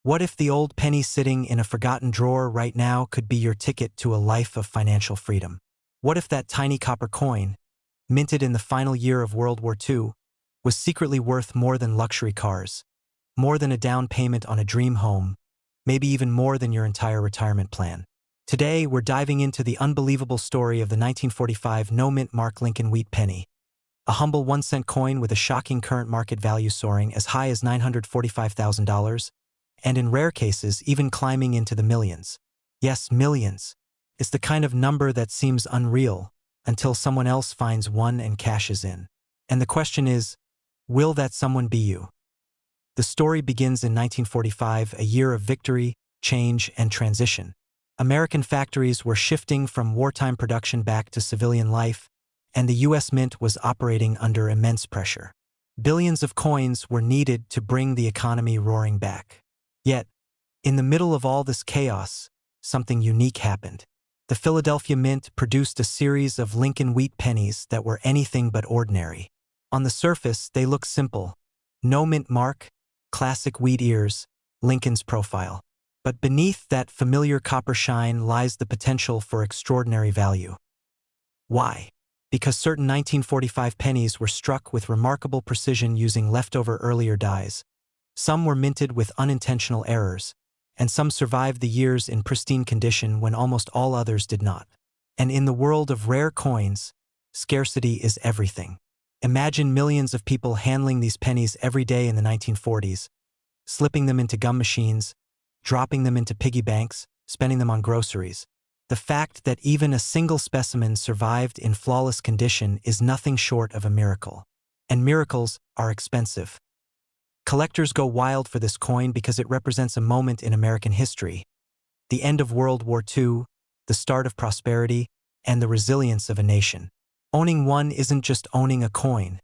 What if the old penny sitting in a forgotten drawer right now could be your ticket to a life of financial freedom? What if that tiny copper coin, minted in the final year of World War II, was secretly worth more than luxury cars, more than a down payment on a dream home, maybe even more than your entire retirement plan? Today, we're diving into the unbelievable story of the 1945 no-mint Mark Lincoln wheat penny, a humble 1-cent coin with a shocking current market value soaring as high as $945,000, and in rare cases even climbing into the millions. Yes, millions. It's the kind of number that seems unreal until someone else finds one and cashes in. And the question is, will that someone be you? The story begins in 1945, a year of victory, change, and transition. American factories were shifting from wartime production back to civilian life, and the U.S. Mint was operating under immense pressure. Billions of coins were needed to bring the economy roaring back. Yet, in the middle of all this chaos, something unique happened. The Philadelphia Mint produced a series of Lincoln wheat pennies that were anything but ordinary. On the surface, they look simple. No mint mark, classic wheat ears, Lincoln's profile. But beneath that familiar copper shine lies the potential for extraordinary value. Why? Because certain 1945 pennies were struck with remarkable precision using leftover earlier dies. Some were minted with unintentional errors, and some survived the years in pristine condition when almost all others did not. And in the world of rare coins, scarcity is everything. Imagine millions of people handling these pennies every day in the 1940s, slipping them into gum machines, dropping them into piggy banks, spending them on groceries. The fact that even a single specimen survived in flawless condition is nothing short of a miracle. And miracles are expensive. Collectors go wild for this coin because it represents a moment in American history: the end of World War II, the start of prosperity, and the resilience of a nation. Owning one isn't just owning a coin.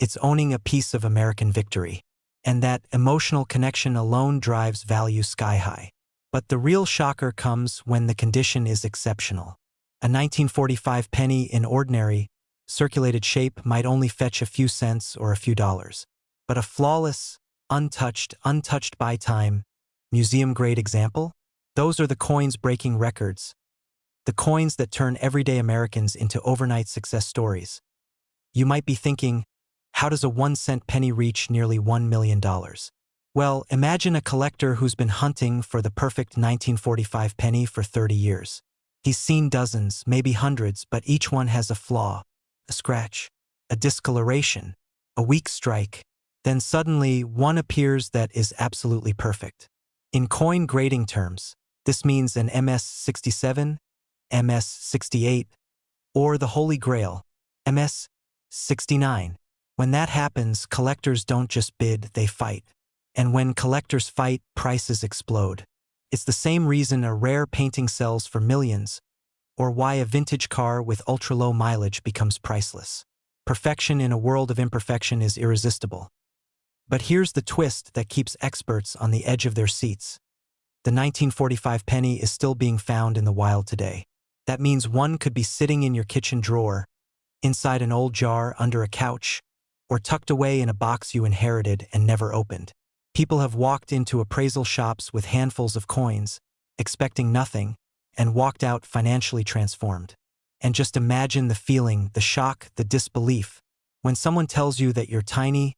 It's owning a piece of American victory. And that emotional connection alone drives value sky high. But the real shocker comes when the condition is exceptional. A 1945 penny in ordinary, circulated shape might only fetch a few cents or a few dollars. But a flawless, untouched by time, museum-grade example? Those are the coins breaking records. The coins that turn everyday Americans into overnight success stories. You might be thinking, how does a 1-cent penny reach nearly $1 million? Well, imagine a collector who's been hunting for the perfect 1945 penny for 30 years. He's seen dozens, maybe hundreds, but each one has a flaw, a scratch, a discoloration, a weak strike. Then suddenly, one appears that is absolutely perfect. In coin grading terms, this means an MS-67, MS-68, or the Holy Grail, MS-69. When that happens, collectors don't just bid, they fight. And when collectors fight, prices explode. It's the same reason a rare painting sells for millions, or why a vintage car with ultra-low mileage becomes priceless. Perfection in a world of imperfection is irresistible. But here's the twist that keeps experts on the edge of their seats. The 1945 penny is still being found in the wild today. That means one could be sitting in your kitchen drawer, inside an old jar under a couch, or tucked away in a box you inherited and never opened. People have walked into appraisal shops with handfuls of coins, expecting nothing, and walked out financially transformed. And just imagine the feeling, the shock, the disbelief, when someone tells you that your tiny,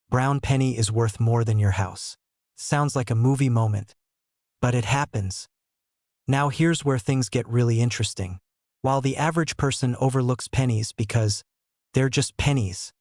brown penny is worth more than your house. Sounds like a movie moment, but it happens. Now here's where things get really interesting. While the average person overlooks pennies because they're just pennies,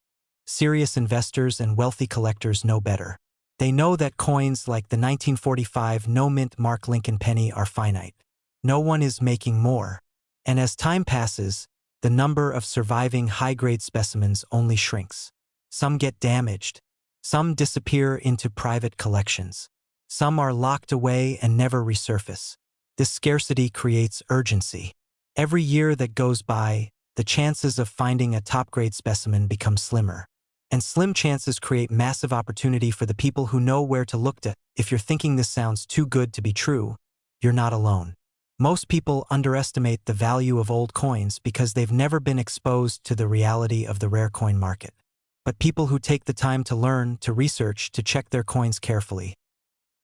serious investors and wealthy collectors know better. They know that coins like the 1945 no-mint Mark Lincoln penny are finite. No one is making more. And as time passes, the number of surviving high-grade specimens only shrinks. Some get damaged. Some disappear into private collections. Some are locked away and never resurface. This scarcity creates urgency. Every year that goes by, the chances of finding a top-grade specimen become slimmer. And slim chances create massive opportunity for the people who know where to look to. If you're thinking this sounds too good to be true, you're not alone. Most people underestimate the value of old coins because they've never been exposed to the reality of the rare coin market. But people who take the time to learn, to research, to check their coins carefully,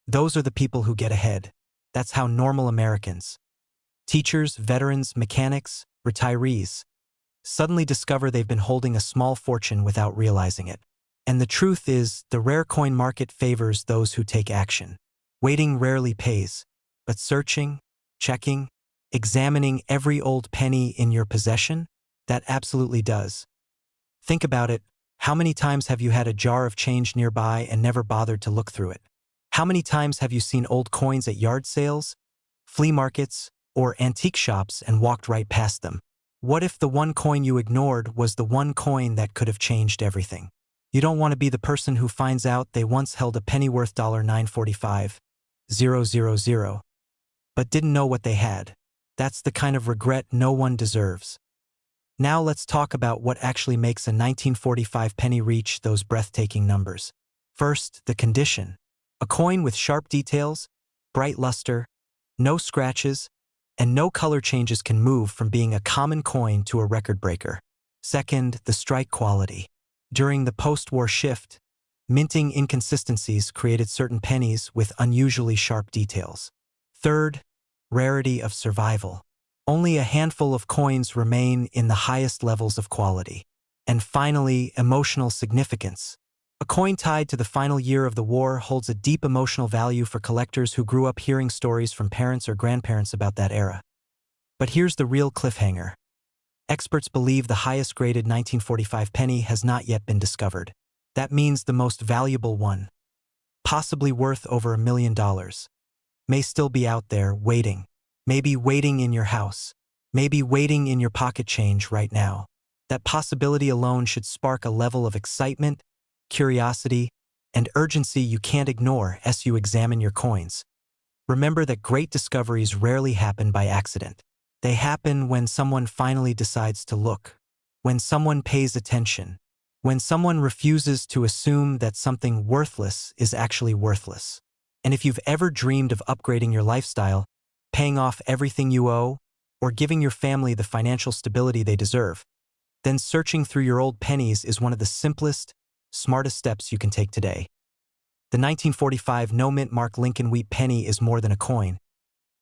Those are the people who get ahead. That's how normal Americans, teachers, veterans, mechanics, retirees, suddenly discover they've been holding a small fortune without realizing it. And the truth is, the rare coin market favors those who take action. Waiting rarely pays, but searching, checking, examining every old penny in your possession, that absolutely does. Think about it. How many times have you had a jar of change nearby and never bothered to look through it? How many times have you seen old coins at yard sales, flea markets, or antique shops and walked right past them? What if the one coin you ignored was the one coin that could have changed everything? You don't want to be the person who finds out they once held a penny worth $945,000, but didn't know what they had. That's the kind of regret no one deserves. Now let's talk about what actually makes a 1945 penny reach those breathtaking numbers. First, the condition. A coin with sharp details, bright luster, no scratches, and no color changes can move from being a common coin to a record breaker. Second, the strike quality. During the post-war shift, minting inconsistencies created certain pennies with unusually sharp details. Third, rarity of survival. Only a handful of coins remain in the highest levels of quality. And finally, emotional significance. A coin tied to the final year of the war holds a deep emotional value for collectors who grew up hearing stories from parents or grandparents about that era. But here's the real cliffhanger. Experts believe the highest graded 1945 penny has not yet been discovered. That means the most valuable one, possibly worth over $1 million, may still be out there waiting. Maybe waiting in your house. Maybe waiting in your pocket change right now. That possibility alone should spark a level of excitement, curiosity, and urgency you can't ignore as you examine your coins. Remember that great discoveries rarely happen by accident. They happen when someone finally decides to look, when someone pays attention, when someone refuses to assume that something worthless is actually worthless. And if you've ever dreamed of upgrading your lifestyle, paying off everything you owe, or giving your family the financial stability they deserve, then searching through your old pennies is one of the simplest, smartest steps you can take today. The 1945 no-mint mark Lincoln wheat penny is more than a coin.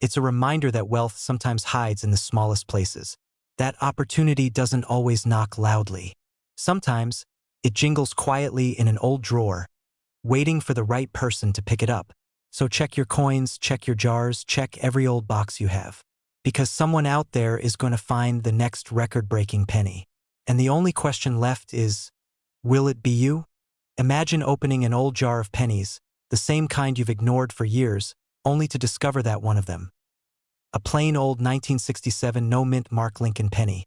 It's a reminder that wealth sometimes hides in the smallest places. That opportunity doesn't always knock loudly. Sometimes, it jingles quietly in an old drawer, waiting for the right person to pick it up. So check your coins, check your jars, check every old box you have. Because someone out there is going to find the next record-breaking penny. And the only question left is, will it be you? Imagine opening an old jar of pennies, the same kind you've ignored for years, only to discover that one of them, a plain old 1967 no-mint mark Lincoln penny,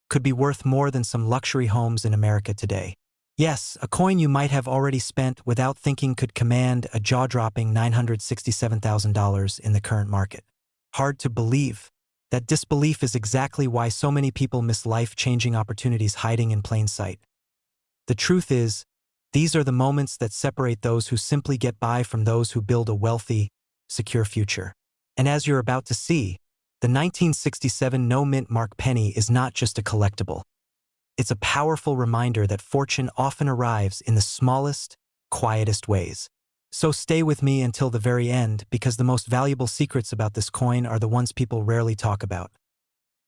could be worth more than some luxury homes in America today. Yes, a coin you might have already spent without thinking could command a jaw-dropping $967,000 in the current market. Hard to believe. That disbelief is exactly why so many people miss life-changing opportunities hiding in plain sight. The truth is, these are the moments that separate those who simply get by from those who build a wealthy, secure future. And as you're about to see, the 1967 no-mint mark penny is not just a collectible. It's a powerful reminder that fortune often arrives in the smallest, quietest ways. So stay with me until the very end, because the most valuable secrets about this coin are the ones people rarely talk about.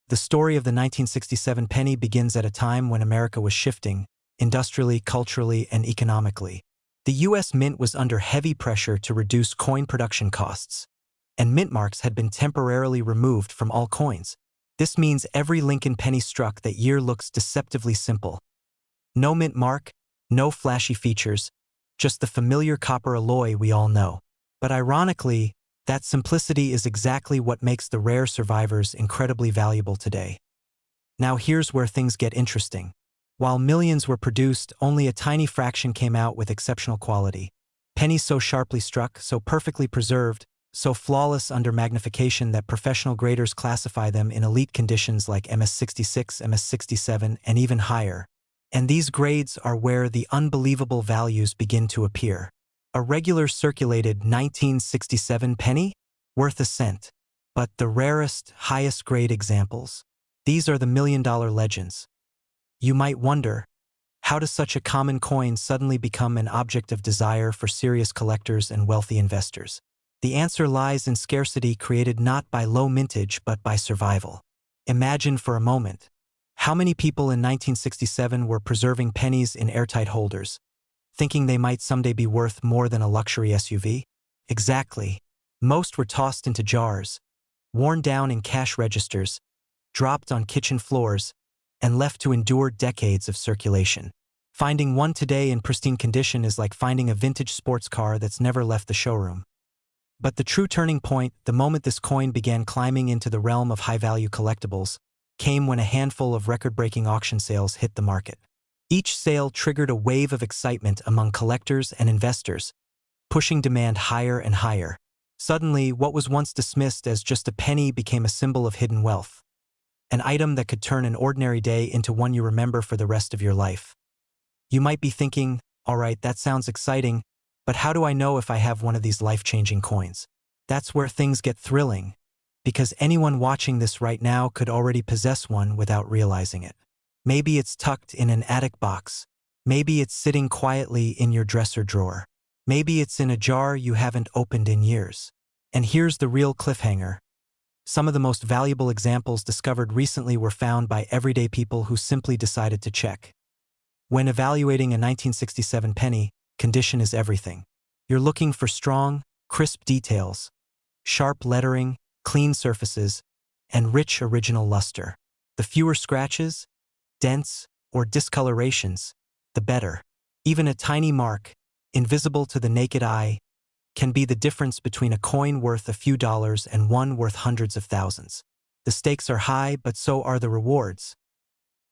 The story of the 1967 penny begins at a time when America was shifting, industrially, culturally, and economically. The U.S. Mint was under heavy pressure to reduce coin production costs, and mint marks had been temporarily removed from all coins. This means every Lincoln penny struck that year looks deceptively simple. No mint mark, no flashy features, just the familiar copper alloy we all know. But ironically, that simplicity is exactly what makes the rare survivors incredibly valuable today. Now here's where things get interesting. While millions were produced, only a tiny fraction came out with exceptional quality. Pennies so sharply struck, so perfectly preserved, so flawless under magnification that professional graders classify them in elite conditions like MS66, MS67, and even higher. And these grades are where the unbelievable values begin to appear. A regular circulated 1967 penny? Worth a cent. But the rarest, highest grade examples? These are the million-dollar legends. You might wonder, How does such a common coin suddenly become an object of desire for serious collectors and wealthy investors? The answer lies in scarcity created not by low mintage but by survival. Imagine for a moment. How many people in 1967 were preserving pennies in airtight holders, thinking they might someday be worth more than a luxury SUV? Exactly. Most were tossed into jars, worn down in cash registers, dropped on kitchen floors, and left to endure decades of circulation. Finding one today in pristine condition is like finding a vintage sports car that's never left the showroom. But the true turning point, the moment this coin began climbing into the realm of high-value collectibles, came when a handful of record-breaking auction sales hit the market. Each sale triggered a wave of excitement among collectors and investors, pushing demand higher and higher. Suddenly, what was once dismissed as just a penny became a symbol of hidden wealth, an item that could turn an ordinary day into one you remember for the rest of your life. You might be thinking, all right, that sounds exciting, but how do I know if I have one of these life-changing coins? That's where things get thrilling, because anyone watching this right now could already possess one without realizing it. Maybe it's tucked in an attic box. Maybe it's sitting quietly in your dresser drawer. Maybe it's in a jar you haven't opened in years. And here's the real cliffhanger. Some of the most valuable examples discovered recently were found by everyday people who simply decided to check. When evaluating a 1967 penny, condition is everything. You're looking for strong, crisp details, sharp lettering, clean surfaces, and rich original luster. The fewer scratches, dents, or discolorations, the better. Even a tiny mark, invisible to the naked eye, can be the difference between a coin worth a few dollars and one worth hundreds of thousands. The stakes are high, but so are the rewards.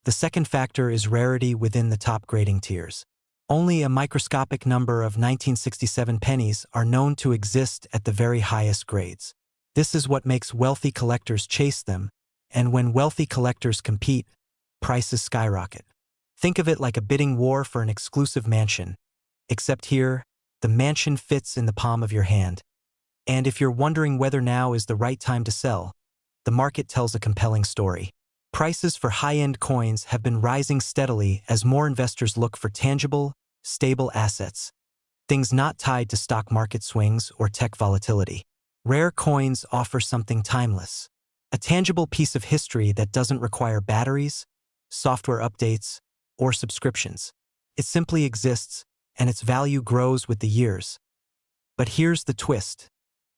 The second factor is rarity within the top grading tiers. Only a microscopic number of 1967 pennies are known to exist at the very highest grades. This is what makes wealthy collectors chase them, and when wealthy collectors compete, prices skyrocket. Think of it like a bidding war for an exclusive mansion, except here, the mansion fits in the palm of your hand. And if you're wondering whether now is the right time to sell, the market tells a compelling story. Prices for high-end coins have been rising steadily as more investors look for tangible, stable assets, things not tied to stock market swings or tech volatility. Rare coins offer something timeless, a tangible piece of history that doesn't require batteries, software updates, or subscriptions. It simply exists, and its value grows with the years. But here's the twist.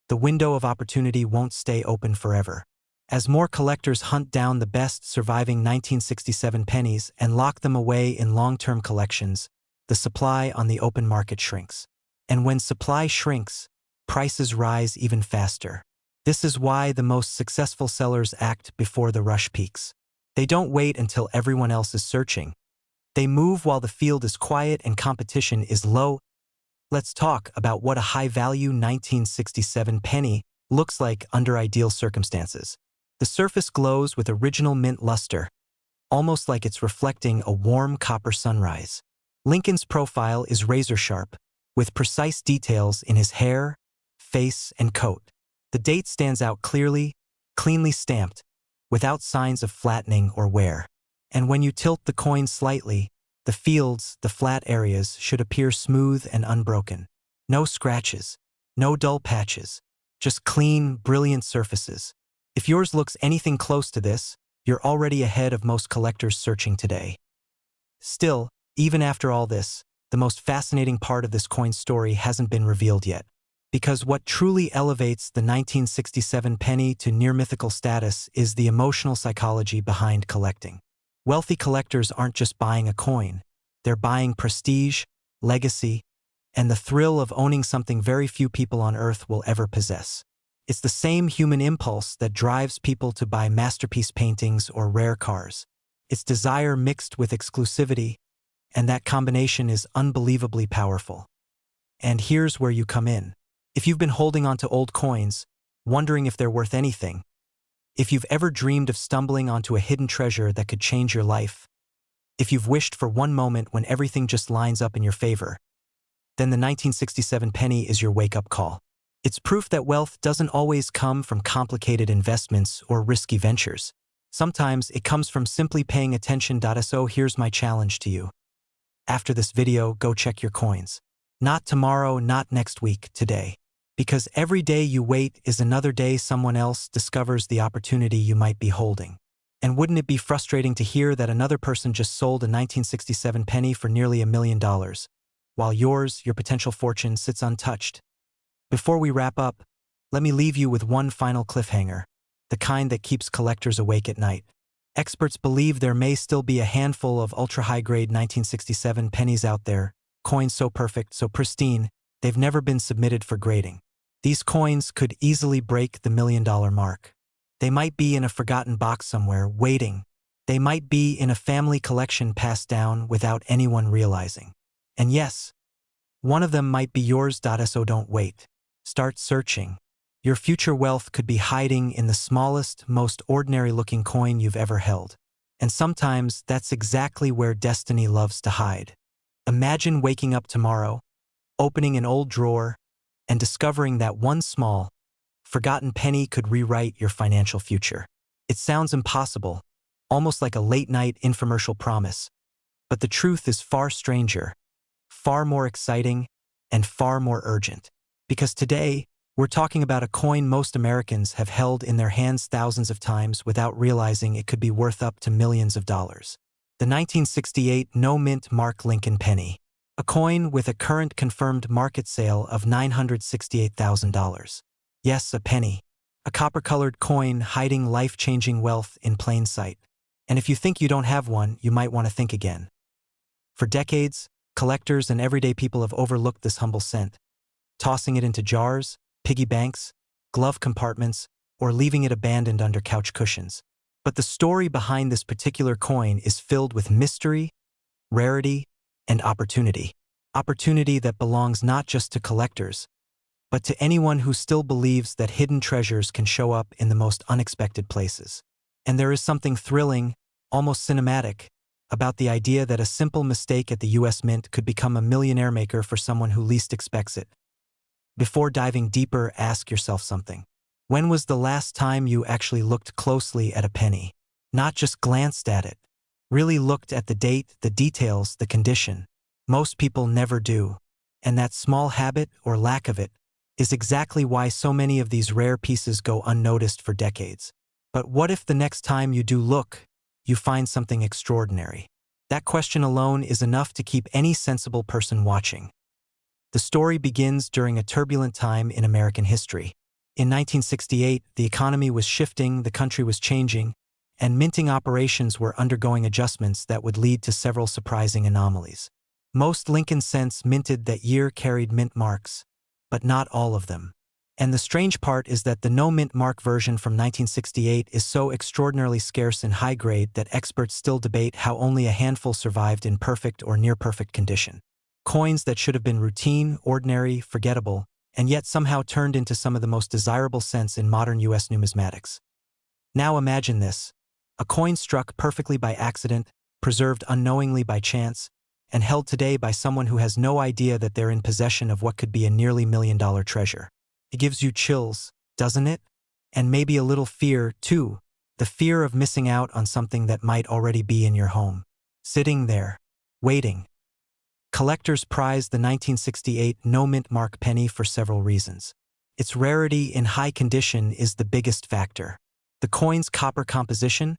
The window of opportunity won't stay open forever. As more collectors hunt down the best surviving 1967 pennies and lock them away in long-term collections, the supply on the open market shrinks. And when supply shrinks, prices rise even faster. This is why the most successful sellers act before the rush peaks. They don't wait until everyone else is searching. They move while the field is quiet and competition is low. Let's talk about what a high-value 1967 penny looks like under ideal circumstances. The surface glows with original mint luster, almost like it's reflecting a warm copper sunrise. Lincoln's profile is razor-sharp, with precise details in his hair, face, and coat. The date stands out clearly, cleanly stamped, without signs of flattening or wear. And when you tilt the coin slightly, the fields, the flat areas, should appear smooth and unbroken. No scratches, no dull patches, just clean, brilliant surfaces. If yours looks anything close to this, you're already ahead of most collectors searching today. Still, even after all this, the most fascinating part of this coin's story hasn't been revealed yet. Because what truly elevates the 1967 penny to near-mythical status is the emotional psychology behind collecting. Wealthy collectors aren't just buying a coin, they're buying prestige, legacy, and the thrill of owning something very few people on Earth will ever possess. It's the same human impulse that drives people to buy masterpiece paintings or rare cars. It's desire mixed with exclusivity, and that combination is unbelievably powerful. And here's where you come in. If you've been holding onto old coins, wondering if they're worth anything, if you've ever dreamed of stumbling onto a hidden treasure that could change your life, if you've wished for one moment when everything just lines up in your favor, then the 1967 penny is your wake-up call. It's proof that wealth doesn't always come from complicated investments or risky ventures. Sometimes it comes from simply paying attention. So here's my challenge to you. After this video, go check your coins. Not tomorrow, not next week, today. Because every day you wait is another day someone else discovers the opportunity you might be holding. And wouldn't it be frustrating to hear that another person just sold a 1967 penny for nearly $1 million, while yours, your potential fortune, sits untouched? Before we wrap up, let me leave you with one final cliffhanger, the kind that keeps collectors awake at night. Experts believe there may still be a handful of ultra-high-grade 1967 pennies out there, coins so perfect, so pristine, they've never been submitted for grading. These coins could easily break the $1 million mark. They might be in a forgotten box somewhere, waiting. They might be in a family collection passed down without anyone realizing. And yes, one of them might be yours. So don't wait. Start searching. Your future wealth could be hiding in the smallest, most ordinary-looking coin you've ever held. And sometimes that's exactly where destiny loves to hide. Imagine waking up tomorrow, opening an old drawer, and discovering that one small, forgotten penny could rewrite your financial future. It sounds impossible, almost like a late-night infomercial promise. But the truth is far stranger, far more exciting, and far more urgent. Because today, we're talking about a coin most Americans have held in their hands thousands of times without realizing it could be worth up to millions of dollars. The 1968 no-mint Mark Lincoln penny. A coin with a current confirmed market sale of $968,000. Yes, a penny. A copper-colored coin hiding life-changing wealth in plain sight. And if you think you don't have one, you might want to think again. For decades, collectors and everyday people have overlooked this humble cent, tossing it into jars, piggy banks, glove compartments, or leaving it abandoned under couch cushions. But the story behind this particular coin is filled with mystery, rarity, and opportunity. Opportunity that belongs not just to collectors, but to anyone who still believes that hidden treasures can show up in the most unexpected places. And there is something thrilling, almost cinematic, about the idea that a simple mistake at the US Mint could become a millionaire maker for someone who least expects it. Before diving deeper, ask yourself something. When was the last time you actually looked closely at a penny? Not just glanced at it. Really looked at the date, the details, the condition. Most people never do. And that small habit, or lack of it, is exactly why so many of these rare pieces go unnoticed for decades. But what if the next time you do look, you find something extraordinary? That question alone is enough to keep any sensible person watching. The story begins during a turbulent time in American history. In 1968, the economy was shifting, the country was changing, and minting operations were undergoing adjustments that would lead to several surprising anomalies. Most Lincoln cents minted that year carried mint marks, but not all of them. And the strange part is that the no-mint mark version from 1968 is so extraordinarily scarce and high-grade that experts still debate how only a handful survived in perfect or near-perfect condition. Coins that should have been routine, ordinary, forgettable, and yet somehow turned into some of the most desirable cents in modern US numismatics. Now imagine this. A coin struck perfectly by accident, preserved unknowingly by chance, and held today by someone who has no idea that they're in possession of what could be a nearly $1 million treasure. It gives you chills, doesn't it? And maybe a little fear, too. The fear of missing out on something that might already be in your home. Sitting there, waiting. Collectors prize the 1968 no-mint mark penny for several reasons. Its rarity in high condition is the biggest factor. The coin's copper composition,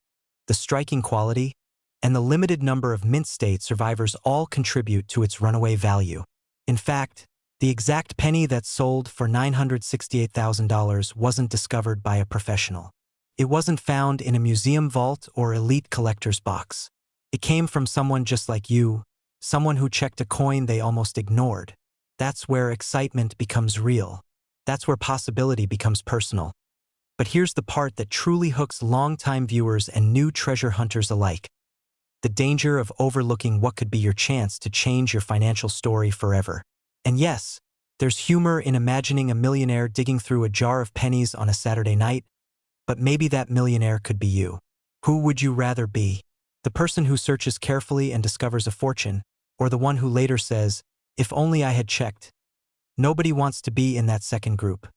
the striking quality, and the limited number of mint state survivors all contribute to its runaway value. In fact, the exact penny that sold for $968,000 wasn't discovered by a professional. It wasn't found in a museum vault or elite collector's box. It came from someone just like you, someone who checked a coin they almost ignored. That's where excitement becomes real. That's where possibility becomes personal. But here's the part that truly hooks longtime viewers and new treasure hunters alike. The danger of overlooking what could be your chance to change your financial story forever. And yes, there's humor in imagining a millionaire digging through a jar of pennies on a Saturday night, but maybe that millionaire could be you. Who would you rather be? The person who searches carefully and discovers a fortune, or the one who later says, "If only I had checked"? Nobody wants to be in that second group.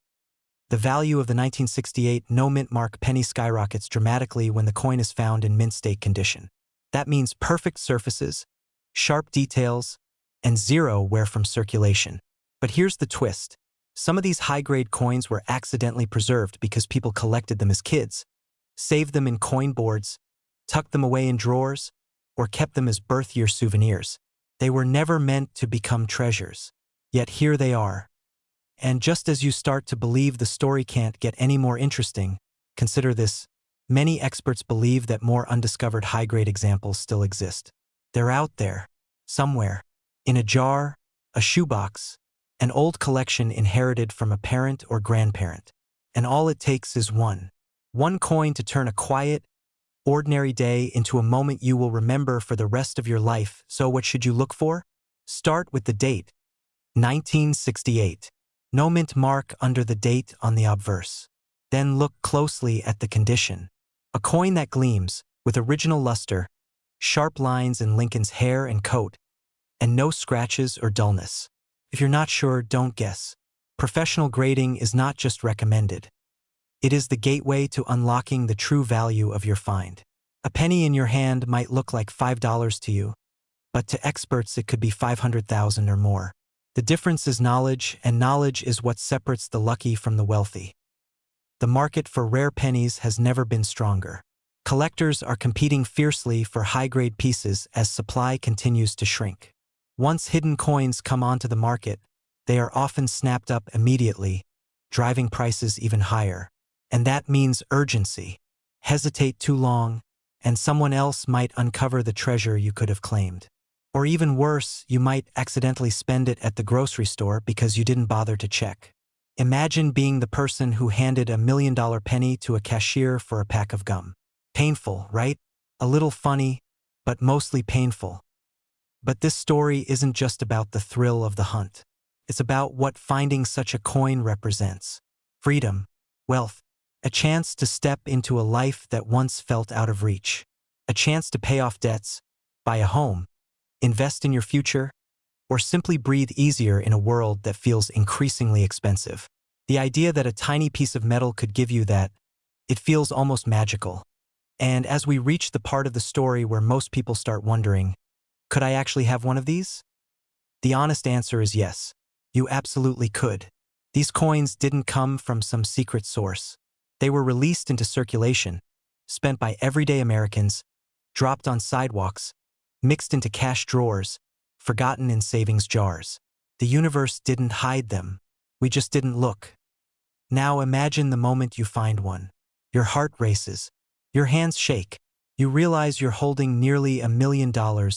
The value of the 1968 no-mint mark penny skyrockets dramatically when the coin is found in mint state condition. That means perfect surfaces, sharp details, and zero wear from circulation. But here's the twist. Some of these high-grade coins were accidentally preserved because people collected them as kids, saved them in coin boards, tucked them away in drawers, or kept them as birth year souvenirs. They were never meant to become treasures. Yet here they are. And just as you start to believe the story can't get any more interesting, consider this. Many experts believe that more undiscovered high-grade examples still exist. They're out there, somewhere, in a jar, a shoebox, an old collection inherited from a parent or grandparent. And all it takes is one coin to turn a quiet, ordinary day into a moment you will remember for the rest of your life. So what should you look for? Start with the date, 1968. No mint mark under the date on the obverse. Then look closely at the condition. A coin that gleams, with original luster, sharp lines in Lincoln's hair and coat, and no scratches or dullness. If you're not sure, don't guess. Professional grading is not just recommended. It is the gateway to unlocking the true value of your find. A penny in your hand might look like $5 to you, but to experts it could be 500,000 or more. The difference is knowledge, and knowledge is what separates the lucky from the wealthy. The market for rare pennies has never been stronger. Collectors are competing fiercely for high-grade pieces as supply continues to shrink. Once hidden coins come onto the market, they are often snapped up immediately, driving prices even higher. And that means urgency. Hesitate too long, and someone else might uncover the treasure you could have claimed. Or even worse, you might accidentally spend it at the grocery store because you didn't bother to check. Imagine being the person who handed a $1 million penny to a cashier for a pack of gum. Painful, right? A little funny, but mostly painful. But this story isn't just about the thrill of the hunt. It's about what finding such a coin represents. Freedom, wealth, a chance to step into a life that once felt out of reach. A chance to pay off debts, buy a home, invest in your future, or simply breathe easier in a world that feels increasingly expensive. The idea that a tiny piece of metal could give you that, it feels almost magical. And as we reach the part of the story where most people start wondering, could I actually have one of these? The honest answer is yes, you absolutely could. These coins didn't come from some secret source. They were released into circulation, spent by everyday Americans, dropped on sidewalks, mixed into cash drawers, forgotten in savings jars. The universe didn't hide them. We just didn't look. Now imagine the moment you find one. Your heart races. Your hands shake. You realize you're holding nearly $1 million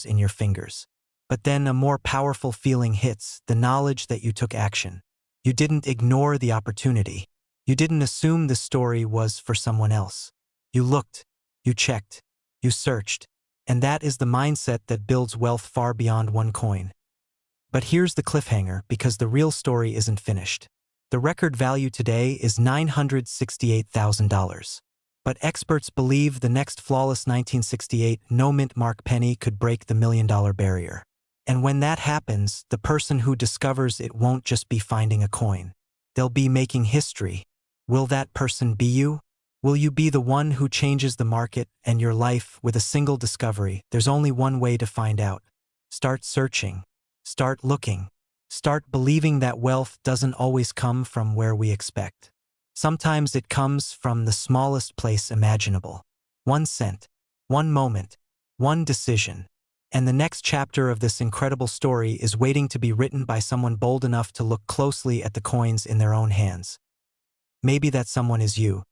in your fingers. But then a more powerful feeling hits, the knowledge that you took action. You didn't ignore the opportunity. You didn't assume the story was for someone else. You looked, you checked, you searched. And that is the mindset that builds wealth far beyond one coin. But here's the cliffhanger, because the real story isn't finished. The record value today is $968,000. But experts believe the next flawless 1968 no-mint mark penny could break the $1 million barrier. And when that happens, the person who discovers it won't just be finding a coin. They'll be making history. Will that person be you? Will you be the one who changes the market and your life with a single discovery? There's only one way to find out. Start searching. Start looking. Start believing that wealth doesn't always come from where we expect. Sometimes it comes from the smallest place imaginable. 1 cent, 1 moment, 1 decision. And the next chapter of this incredible story is waiting to be written by someone bold enough to look closely at the coins in their own hands. Maybe that someone is you.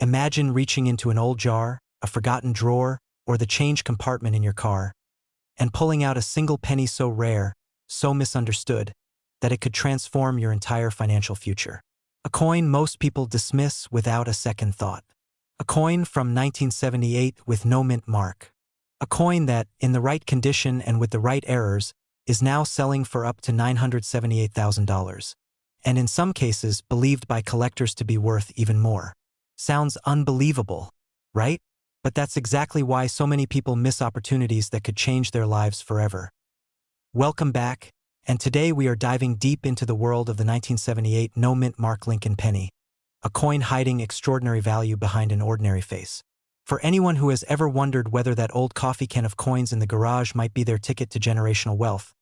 Imagine reaching into an old jar, a forgotten drawer, or the change compartment in your car, and pulling out a single penny so rare, so misunderstood, that it could transform your entire financial future. A coin most people dismiss without a second thought. A coin from 1978 with no mint mark. A coin that, in the right condition and with the right errors, is now selling for up to $978,000. And in some cases, believed by collectors to be worth even more. Sounds unbelievable, right? But that's exactly why so many people miss opportunities that could change their lives forever. Welcome back, and today we are diving deep into the world of the 1978 no-mint mark Lincoln penny, a coin hiding extraordinary value behind an ordinary face. For anyone who has ever wondered whether that old coffee can of coins in the garage might be their ticket to generational wealth,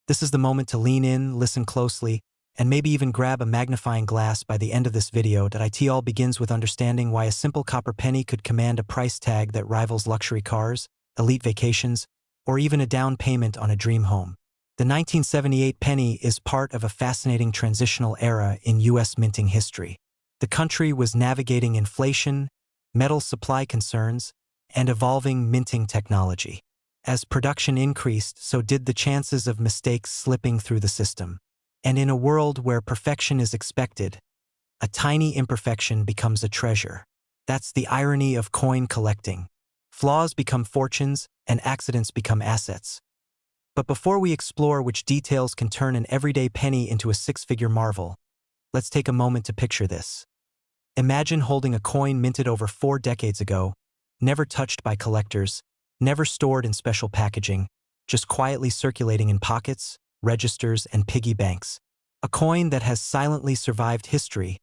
this is the moment to lean in, listen closely, and maybe even grab a magnifying glass. By the end of this video. It all begins with understanding why a simple copper penny could command a price tag that rivals luxury cars, elite vacations, or even a down payment on a dream home. The 1978 penny is part of a fascinating transitional era in U.S. minting history. The country was navigating inflation, metal supply concerns, and evolving minting technology. As production increased, so did the chances of mistakes slipping through the system. And in a world where perfection is expected, a tiny imperfection becomes a treasure. That's the irony of coin collecting. Flaws become fortunes, and accidents become assets. But before we explore which details can turn an everyday penny into a six-figure marvel, let's take a moment to picture this. Imagine holding a coin minted over 4 decades ago, never touched by collectors, never stored in special packaging, just quietly circulating in pockets, registers, and piggy banks. A coin that has silently survived history,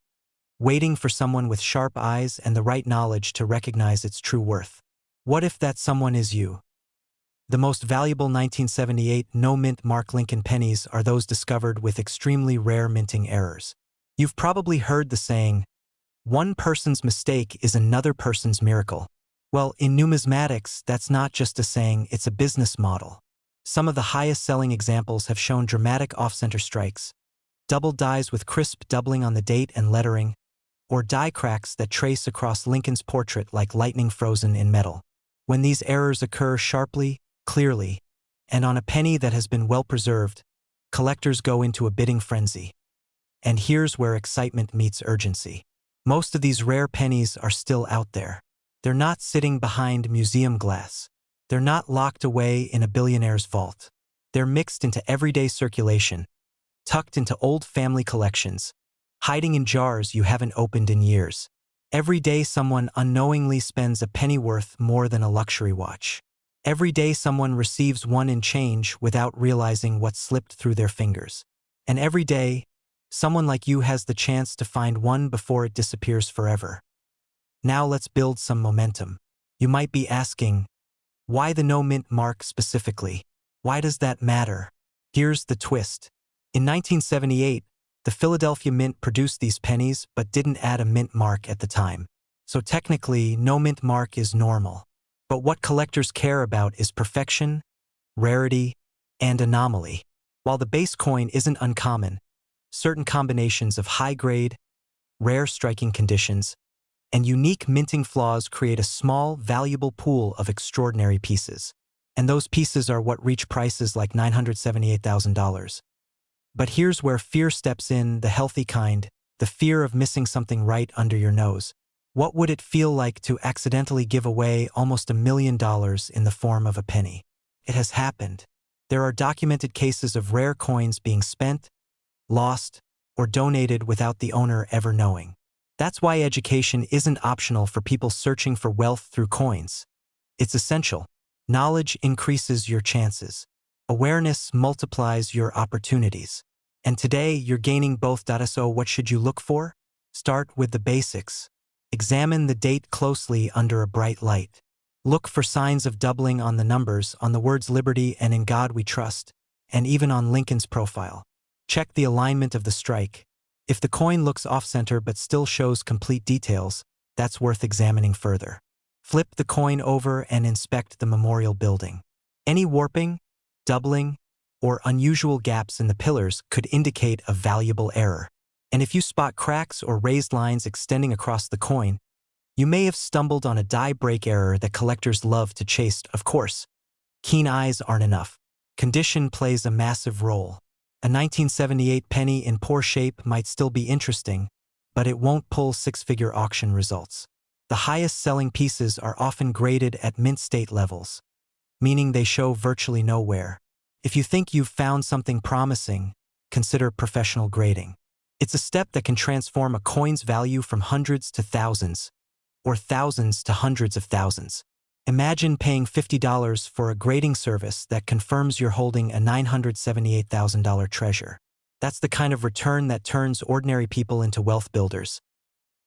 waiting for someone with sharp eyes and the right knowledge to recognize its true worth. What if that someone is you? The most valuable 1978 no-mint Mark Lincoln pennies are those discovered with extremely rare minting errors. You've probably heard the saying, "One person's mistake is another person's miracle." Well, in numismatics, that's not just a saying, it's a business model. Some of the highest-selling examples have shown dramatic off-center strikes, double dies with crisp doubling on the date and lettering, or die cracks that trace across Lincoln's portrait like lightning frozen in metal. When these errors occur sharply, clearly, and on a penny that has been well preserved, collectors go into a bidding frenzy. And here's where excitement meets urgency. Most of these rare pennies are still out there. They're not sitting behind museum glass. They're not locked away in a billionaire's vault. They're mixed into everyday circulation, tucked into old family collections, hiding in jars you haven't opened in years. Every day someone unknowingly spends a penny worth more than a luxury watch. Every day someone receives one in change without realizing what slipped through their fingers. And every day, someone like you has the chance to find one before it disappears forever. Now let's build some momentum. You might be asking, why the no-mint mark specifically? Why does that matter? Here's the twist. In 1978, the Philadelphia Mint produced these pennies but didn't add a mint mark at the time. So technically, no mint mark is normal. But what collectors care about is perfection, rarity, and anomaly. While the base coin isn't uncommon, certain combinations of high-grade, rare striking conditions, and unique minting flaws create a small, valuable pool of extraordinary pieces. And those pieces are what reach prices like $978,000. But here's where fear steps in, the healthy kind, the fear of missing something right under your nose. What would it feel like to accidentally give away almost $1 million in the form of a penny? It has happened. There are documented cases of rare coins being spent, lost, or donated without the owner ever knowing. That's why education isn't optional for people searching for wealth through coins. It's essential. Knowledge increases your chances. Awareness multiplies your opportunities. And today, you're gaining both. So what should you look for? Start with the basics. Examine the date closely under a bright light. Look for signs of doubling on the numbers, on the words "Liberty" and "In God We Trust," and even on Lincoln's profile. Check the alignment of the strike. If the coin looks off-center but still shows complete details, that's worth examining further. Flip the coin over and inspect the memorial building. Any warping, doubling, or unusual gaps in the pillars could indicate a valuable error. And if you spot cracks or raised lines extending across the coin, you may have stumbled on a die break error that collectors love to chase. Of course, keen eyes aren't enough. Condition plays a massive role. A 1978 penny in poor shape might still be interesting, but it won't pull six-figure auction results. The highest-selling pieces are often graded at mint state levels, meaning they show virtually no wear. If you think you've found something promising, consider professional grading. It's a step that can transform a coin's value from hundreds to thousands, or thousands to hundreds of thousands. Imagine paying $50 for a grading service that confirms you're holding a $978,000 treasure. That's the kind of return that turns ordinary people into wealth builders.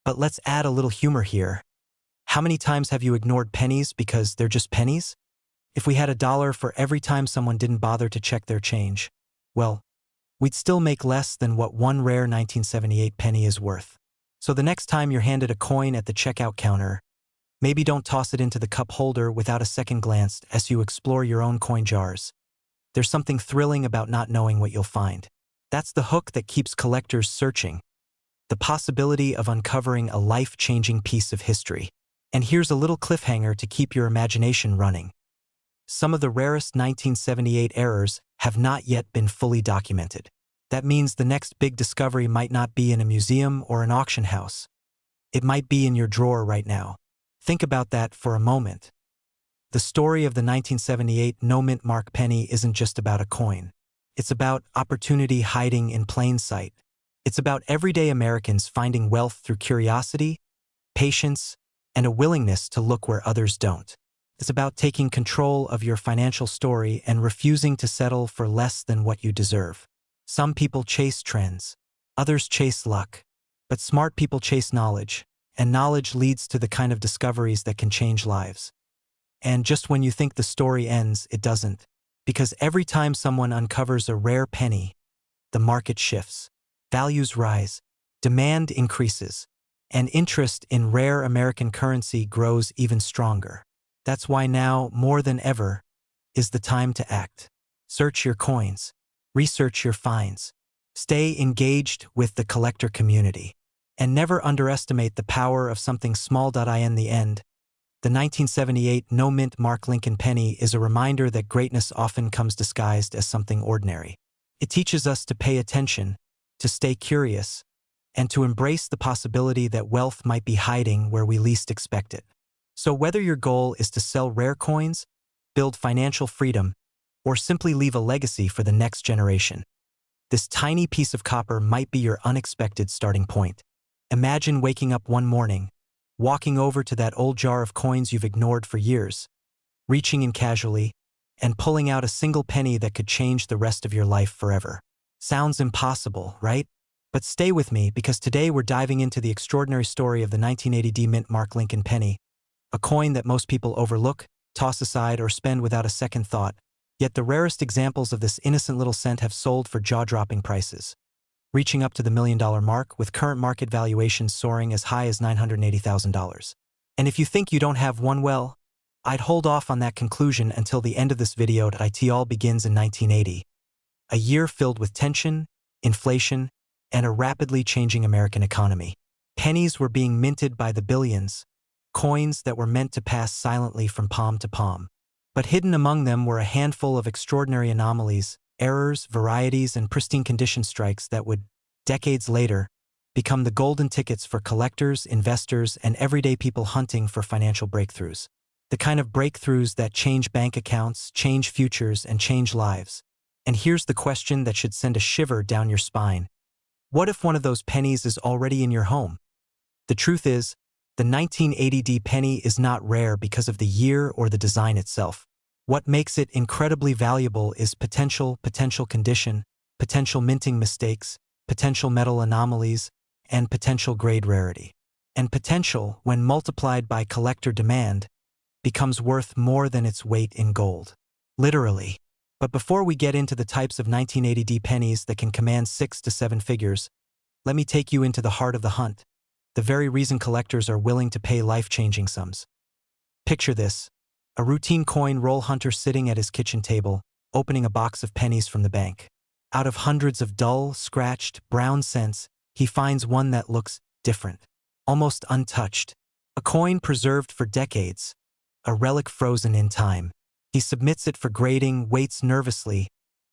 But let's add a little humor here. How many times have you ignored pennies because they're just pennies? If we had $1 for every time someone didn't bother to check their change, well, we'd still make less than what one rare 1978 penny is worth. So the next time you're handed a coin at the checkout counter, maybe don't toss it into the cup holder without a second glance as you explore your own coin jars. There's something thrilling about not knowing what you'll find. That's the hook that keeps collectors searching, the possibility of uncovering a life-changing piece of history. And here's a little cliffhanger to keep your imagination running. Some of the rarest 1978 errors have not yet been fully documented. That means the next big discovery might not be in a museum or an auction house. It might be in your drawer right now. Think about that for a moment. The story of the 1978 no-mint mark penny isn't just about a coin. It's about opportunity hiding in plain sight. It's about everyday Americans finding wealth through curiosity, patience, and a willingness to look where others don't. It's about taking control of your financial story and refusing to settle for less than what you deserve. Some people chase trends, others chase luck, but smart people chase knowledge, and knowledge leads to the kind of discoveries that can change lives. And just when you think the story ends, it doesn't. Because every time someone uncovers a rare penny, the market shifts, values rise, demand increases, and interest in rare American currency grows even stronger. That's why now, more than ever, is the time to act. Search your coins, research your finds, stay engaged with the collector community, and never underestimate the power of something small. In the end, the 1978 no-mint mark Lincoln penny is a reminder that greatness often comes disguised as something ordinary. It teaches us to pay attention, to stay curious, and to embrace the possibility that wealth might be hiding where we least expect it. So whether your goal is to sell rare coins, build financial freedom, or simply leave a legacy for the next generation, this tiny piece of copper might be your unexpected starting point. Imagine waking up one morning, walking over to that old jar of coins you've ignored for years, reaching in casually, and pulling out a single penny that could change the rest of your life forever. Sounds impossible, right? But stay with me because today we're diving into the extraordinary story of the 1980 mint mark Lincoln penny, a coin that most people overlook, toss aside, or spend without a second thought. Yet the rarest examples of this innocent little cent have sold for jaw-dropping prices, reaching up to the $1 million mark, with current market valuations soaring as high as $980,000. And if you think you don't have one, well, I'd hold off on that conclusion until the end of this video. It all begins in 1980, a year filled with tension, inflation, and a rapidly changing American economy. Pennies were being minted by the billions, coins that were meant to pass silently from palm to palm. But hidden among them were a handful of extraordinary anomalies, errors, varieties, and pristine condition strikes that would, decades later, become the golden tickets for collectors, investors, and everyday people hunting for financial breakthroughs. The kind of breakthroughs that change bank accounts, change futures, and change lives. And here's the question that should send a shiver down your spine. What if one of those pennies is already in your home? The truth is, the 1980 penny is not rare because of the year or the design itself. What makes it incredibly valuable is potential condition, potential minting mistakes, potential metal anomalies, and potential grade rarity. And potential, when multiplied by collector demand, becomes worth more than its weight in gold. Literally. But before we get into the types of 1980 pennies that can command 6 to 7 figures, let me take you into the heart of the hunt, the very reason collectors are willing to pay life-changing sums. Picture this. A routine coin roll hunter sitting at his kitchen table, opening a box of pennies from the bank. Out of hundreds of dull, scratched, brown cents, he finds one that looks different, almost untouched. A coin preserved for decades, a relic frozen in time. He submits it for grading, waits nervously,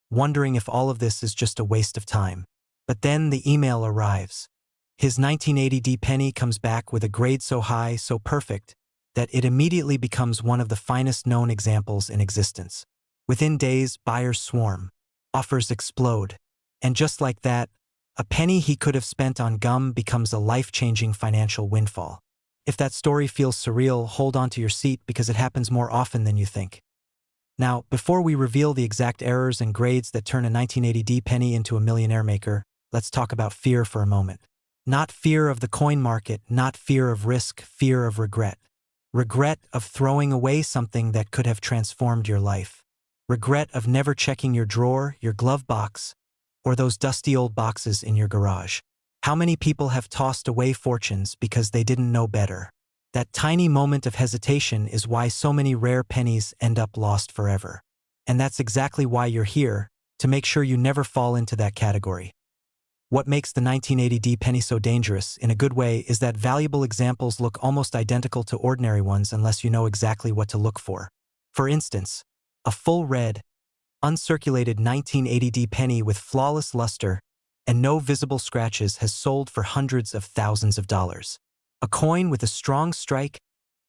wondering if all of this is just a waste of time. But then the email arrives. His 1980 penny comes back with a grade so high, so perfect, that it immediately becomes one of the finest known examples in existence. Within days, buyers swarm, offers explode, and just like that, a penny he could have spent on gum becomes a life-changing financial windfall. If that story feels surreal, hold on to your seat because it happens more often than you think. Now, before we reveal the exact errors and grades that turn a 1980 penny into a millionaire maker, let's talk about fear for a moment. Not fear of the coin market, not fear of risk, fear of regret. Regret of throwing away something that could have transformed your life. Regret of never checking your drawer, your glove box, or those dusty old boxes in your garage. How many people have tossed away fortunes because they didn't know better? That tiny moment of hesitation is why so many rare pennies end up lost forever. And that's exactly why you're here, to make sure you never fall into that category. What makes the 1980 penny so dangerous, in a good way, is that valuable examples look almost identical to ordinary ones unless you know exactly what to look for. For instance, a full red, uncirculated 1980 penny with flawless luster and no visible scratches has sold for hundreds of thousands of dollars. A coin with a strong strike,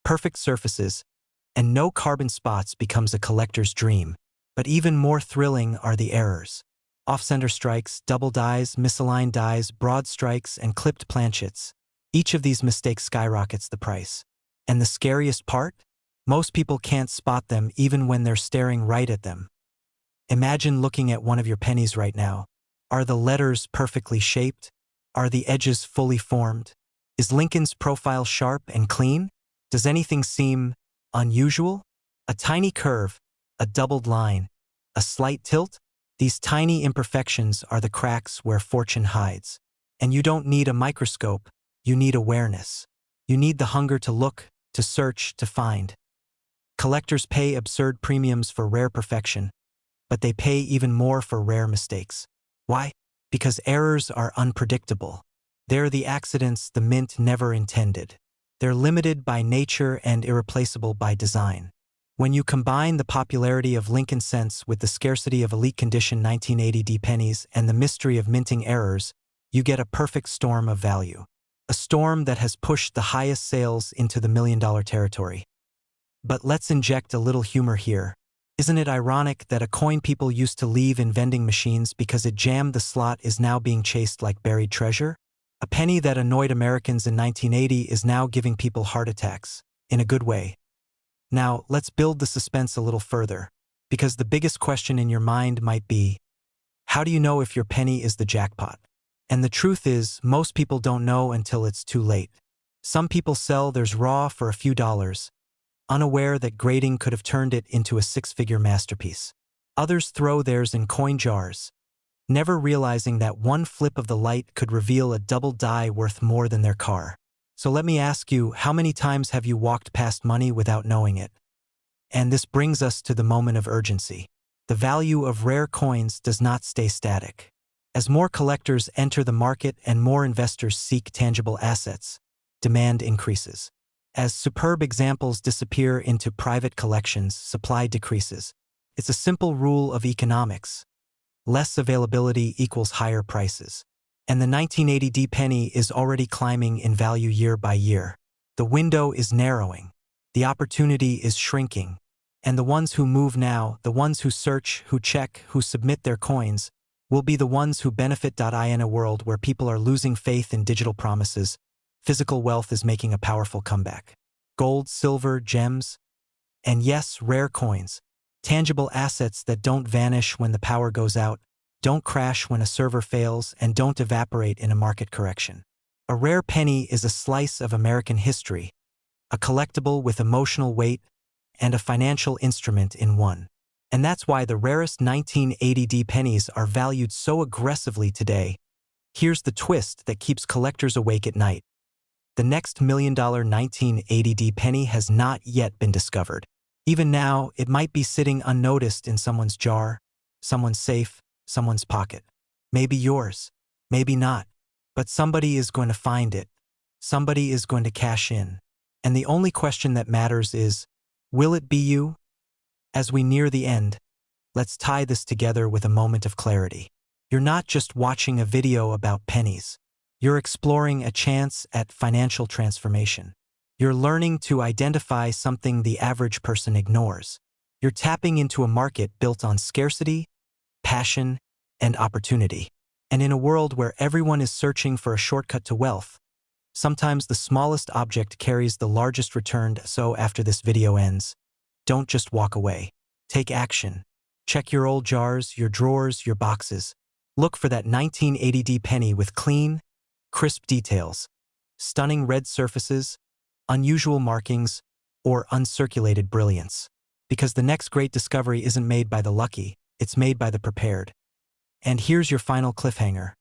perfect surfaces, and no carbon spots becomes a collector's dream. But even more thrilling are the errors. Off-center strikes, double dies, misaligned dies, broad strikes, and clipped planchets. Each of these mistakes skyrockets the price. And the scariest part? Most people can't spot them even when they're staring right at them. Imagine looking at one of your pennies right now. Are the letters perfectly shaped? Are the edges fully formed? Is Lincoln's profile sharp and clean? Does anything seem unusual? A tiny curve, a doubled line, a slight tilt? These tiny imperfections are the cracks where fortune hides. And you don't need a microscope, you need awareness. You need the hunger to look, to search, to find. Collectors pay absurd premiums for rare perfection, but they pay even more for rare mistakes. Why? Because errors are unpredictable. They're the accidents the mint never intended. They're limited by nature and irreplaceable by design. When you combine the popularity of Lincoln cents with the scarcity of elite condition 1980 pennies and the mystery of minting errors, you get a perfect storm of value. A storm that has pushed the highest sales into the million-dollar territory. But let's inject a little humor here. Isn't it ironic that a coin people used to leave in vending machines because it jammed the slot is now being chased like buried treasure? A penny that annoyed Americans in 1980 is now giving people heart attacks, in a good way. Now, let's build the suspense a little further, because the biggest question in your mind might be, how do you know if your penny is the jackpot? And the truth is, most people don't know until it's too late. Some people sell theirs raw for a few dollars, unaware that grading could have turned it into a six-figure masterpiece. Others throw theirs in coin jars, never realizing that one flip of the light could reveal a double die worth more than their car. So let me ask you, how many times have you walked past money without knowing it? And this brings us to the moment of urgency. The value of rare coins does not stay static. As more collectors enter the market and more investors seek tangible assets, demand increases. As superb examples disappear into private collections, supply decreases. It's a simple rule of economics. Less availability equals higher prices. And the 1980 penny is already climbing in value year by year. The window is narrowing. The opportunity is shrinking. And the ones who move now, the ones who search, who check, who submit their coins, will be the ones who benefit. In a world where people are losing faith in digital promises, physical wealth is making a powerful comeback. Gold, silver, gems, and yes, rare coins. Tangible assets that don't vanish when the power goes out, don't crash when a server fails, and don't evaporate in a market correction. A rare penny is a slice of American history, a collectible with emotional weight, and a financial instrument in one. And that's why the rarest 1980 pennies are valued so aggressively today. Here's the twist that keeps collectors awake at night. The next million-dollar 1980 penny has not yet been discovered. Even now, it might be sitting unnoticed in someone's jar, someone's safe, someone's pocket. Maybe yours, maybe not. But somebody is going to find it. Somebody is going to cash in. And the only question that matters is, will it be you? As we near the end, let's tie this together with a moment of clarity. You're not just watching a video about pennies. You're exploring a chance at financial transformation. You're learning to identify something the average person ignores. You're tapping into a market built on scarcity, passion, and opportunity. And in a world where everyone is searching for a shortcut to wealth, sometimes the smallest object carries the largest return. So after this video ends, don't just walk away. Take action. Check your old jars, your drawers, your boxes. Look for that 1980 penny with clean, crisp details, stunning red surfaces, unusual markings, or uncirculated brilliance. Because the next great discovery isn't made by the lucky, it's made by the prepared. And here's your final cliffhanger.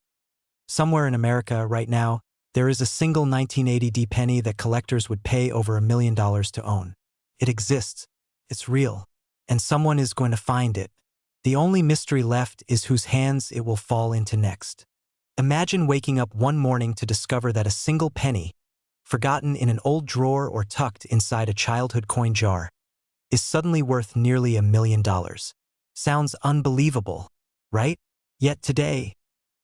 Somewhere in America right now, there is a single 1980 penny that collectors would pay over $1 million to own. It exists. It's real. And someone is going to find it. The only mystery left is whose hands it will fall into next. Imagine waking up one morning to discover that a single penny, forgotten in an old drawer or tucked inside a childhood coin jar, is suddenly worth nearly $1 million. Sounds unbelievable, right? Yet today,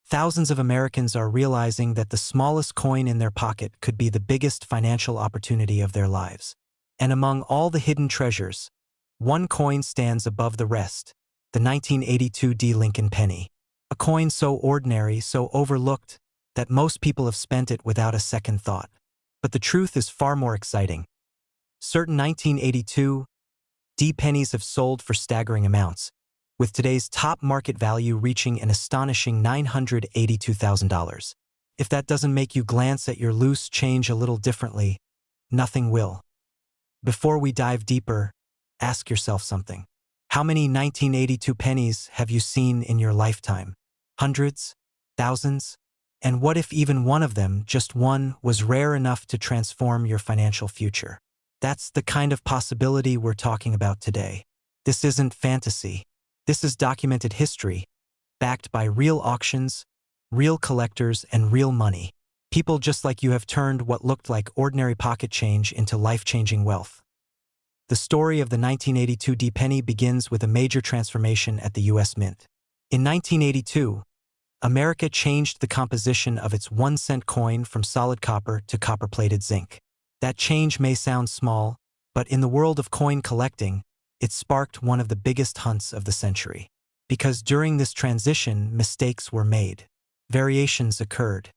thousands of Americans are realizing that the smallest coin in their pocket could be the biggest financial opportunity of their lives. And among all the hidden treasures, one coin stands above the rest, the 1982 Lincoln penny. A coin so ordinary, so overlooked, that most people have spent it without a second thought. But the truth is far more exciting. Certain 1982 pennies have sold for staggering amounts, with today's top market value reaching an astonishing $982,000. If that doesn't make you glance at your loose change a little differently, nothing will. Before we dive deeper, ask yourself something. How many 1982 pennies have you seen in your lifetime? Hundreds? Thousands? And what if even one of them, just one, was rare enough to transform your financial future? That's the kind of possibility we're talking about today. This isn't fantasy. This is documented history, backed by real auctions, real collectors, and real money. People just like you have turned what looked like ordinary pocket change into life-changing wealth. The story of the 1982 penny begins with a major transformation at the U.S. Mint. In 1982, America changed the composition of its 1-cent coin from solid copper to copper-plated zinc. That change may sound small, but in the world of coin collecting, it sparked one of the biggest hunts of the century. Because during this transition, mistakes were made, variations occurred,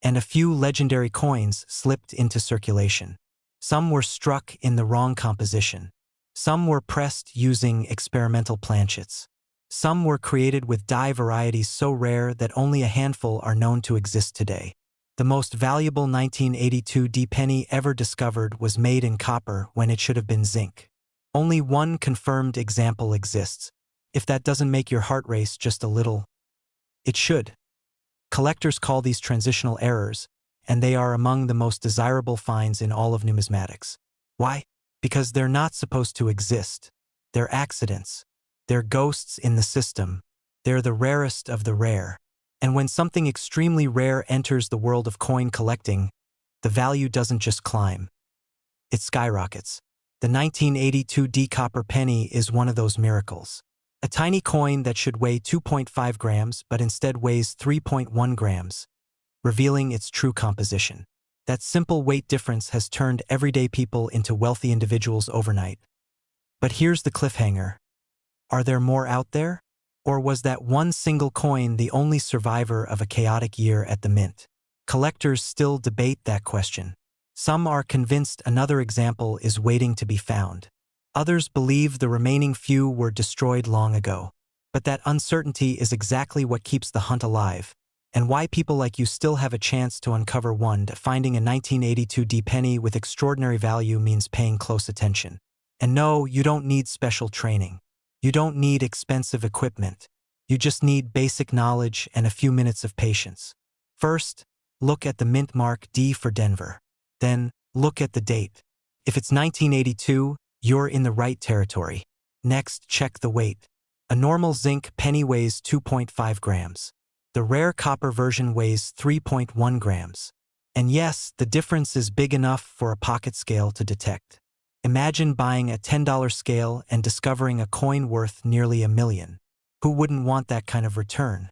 and a few legendary coins slipped into circulation. Some were struck in the wrong composition. Some were pressed using experimental planchets. Some were created with die varieties so rare that only a handful are known to exist today. The most valuable 1982 penny ever discovered was made in copper when it should have been zinc. Only one confirmed example exists. If that doesn't make your heart race just a little, it should. Collectors call these transitional errors, and they are among the most desirable finds in all of numismatics. Why? Because they're not supposed to exist. They're accidents. They're ghosts in the system. They're the rarest of the rare. And when something extremely rare enters the world of coin collecting, the value doesn't just climb. It skyrockets. The 1982 copper penny is one of those miracles. A tiny coin that should weigh 2.5 grams but instead weighs 3.1 grams, revealing its true composition. That simple weight difference has turned everyday people into wealthy individuals overnight. But here's the cliffhanger. Are there more out there? Or was that one single coin the only survivor of a chaotic year at the Mint? Collectors still debate that question. Some are convinced another example is waiting to be found. Others believe the remaining few were destroyed long ago. But that uncertainty is exactly what keeps the hunt alive, and why people like you still have a chance to uncover one. Finding a 1982 penny with extraordinary value means paying close attention. And no, you don't need special training. You don't need expensive equipment. You just need basic knowledge and a few minutes of patience. First, look at the mint mark D for Denver. Then, look at the date. If it's 1982, you're in the right territory. Next, check the weight. A normal zinc penny weighs 2.5 grams. The rare copper version weighs 3.1 grams. And yes, the difference is big enough for a pocket scale to detect. Imagine buying a $10 scale and discovering a coin worth nearly $1 million. Who wouldn't want that kind of return?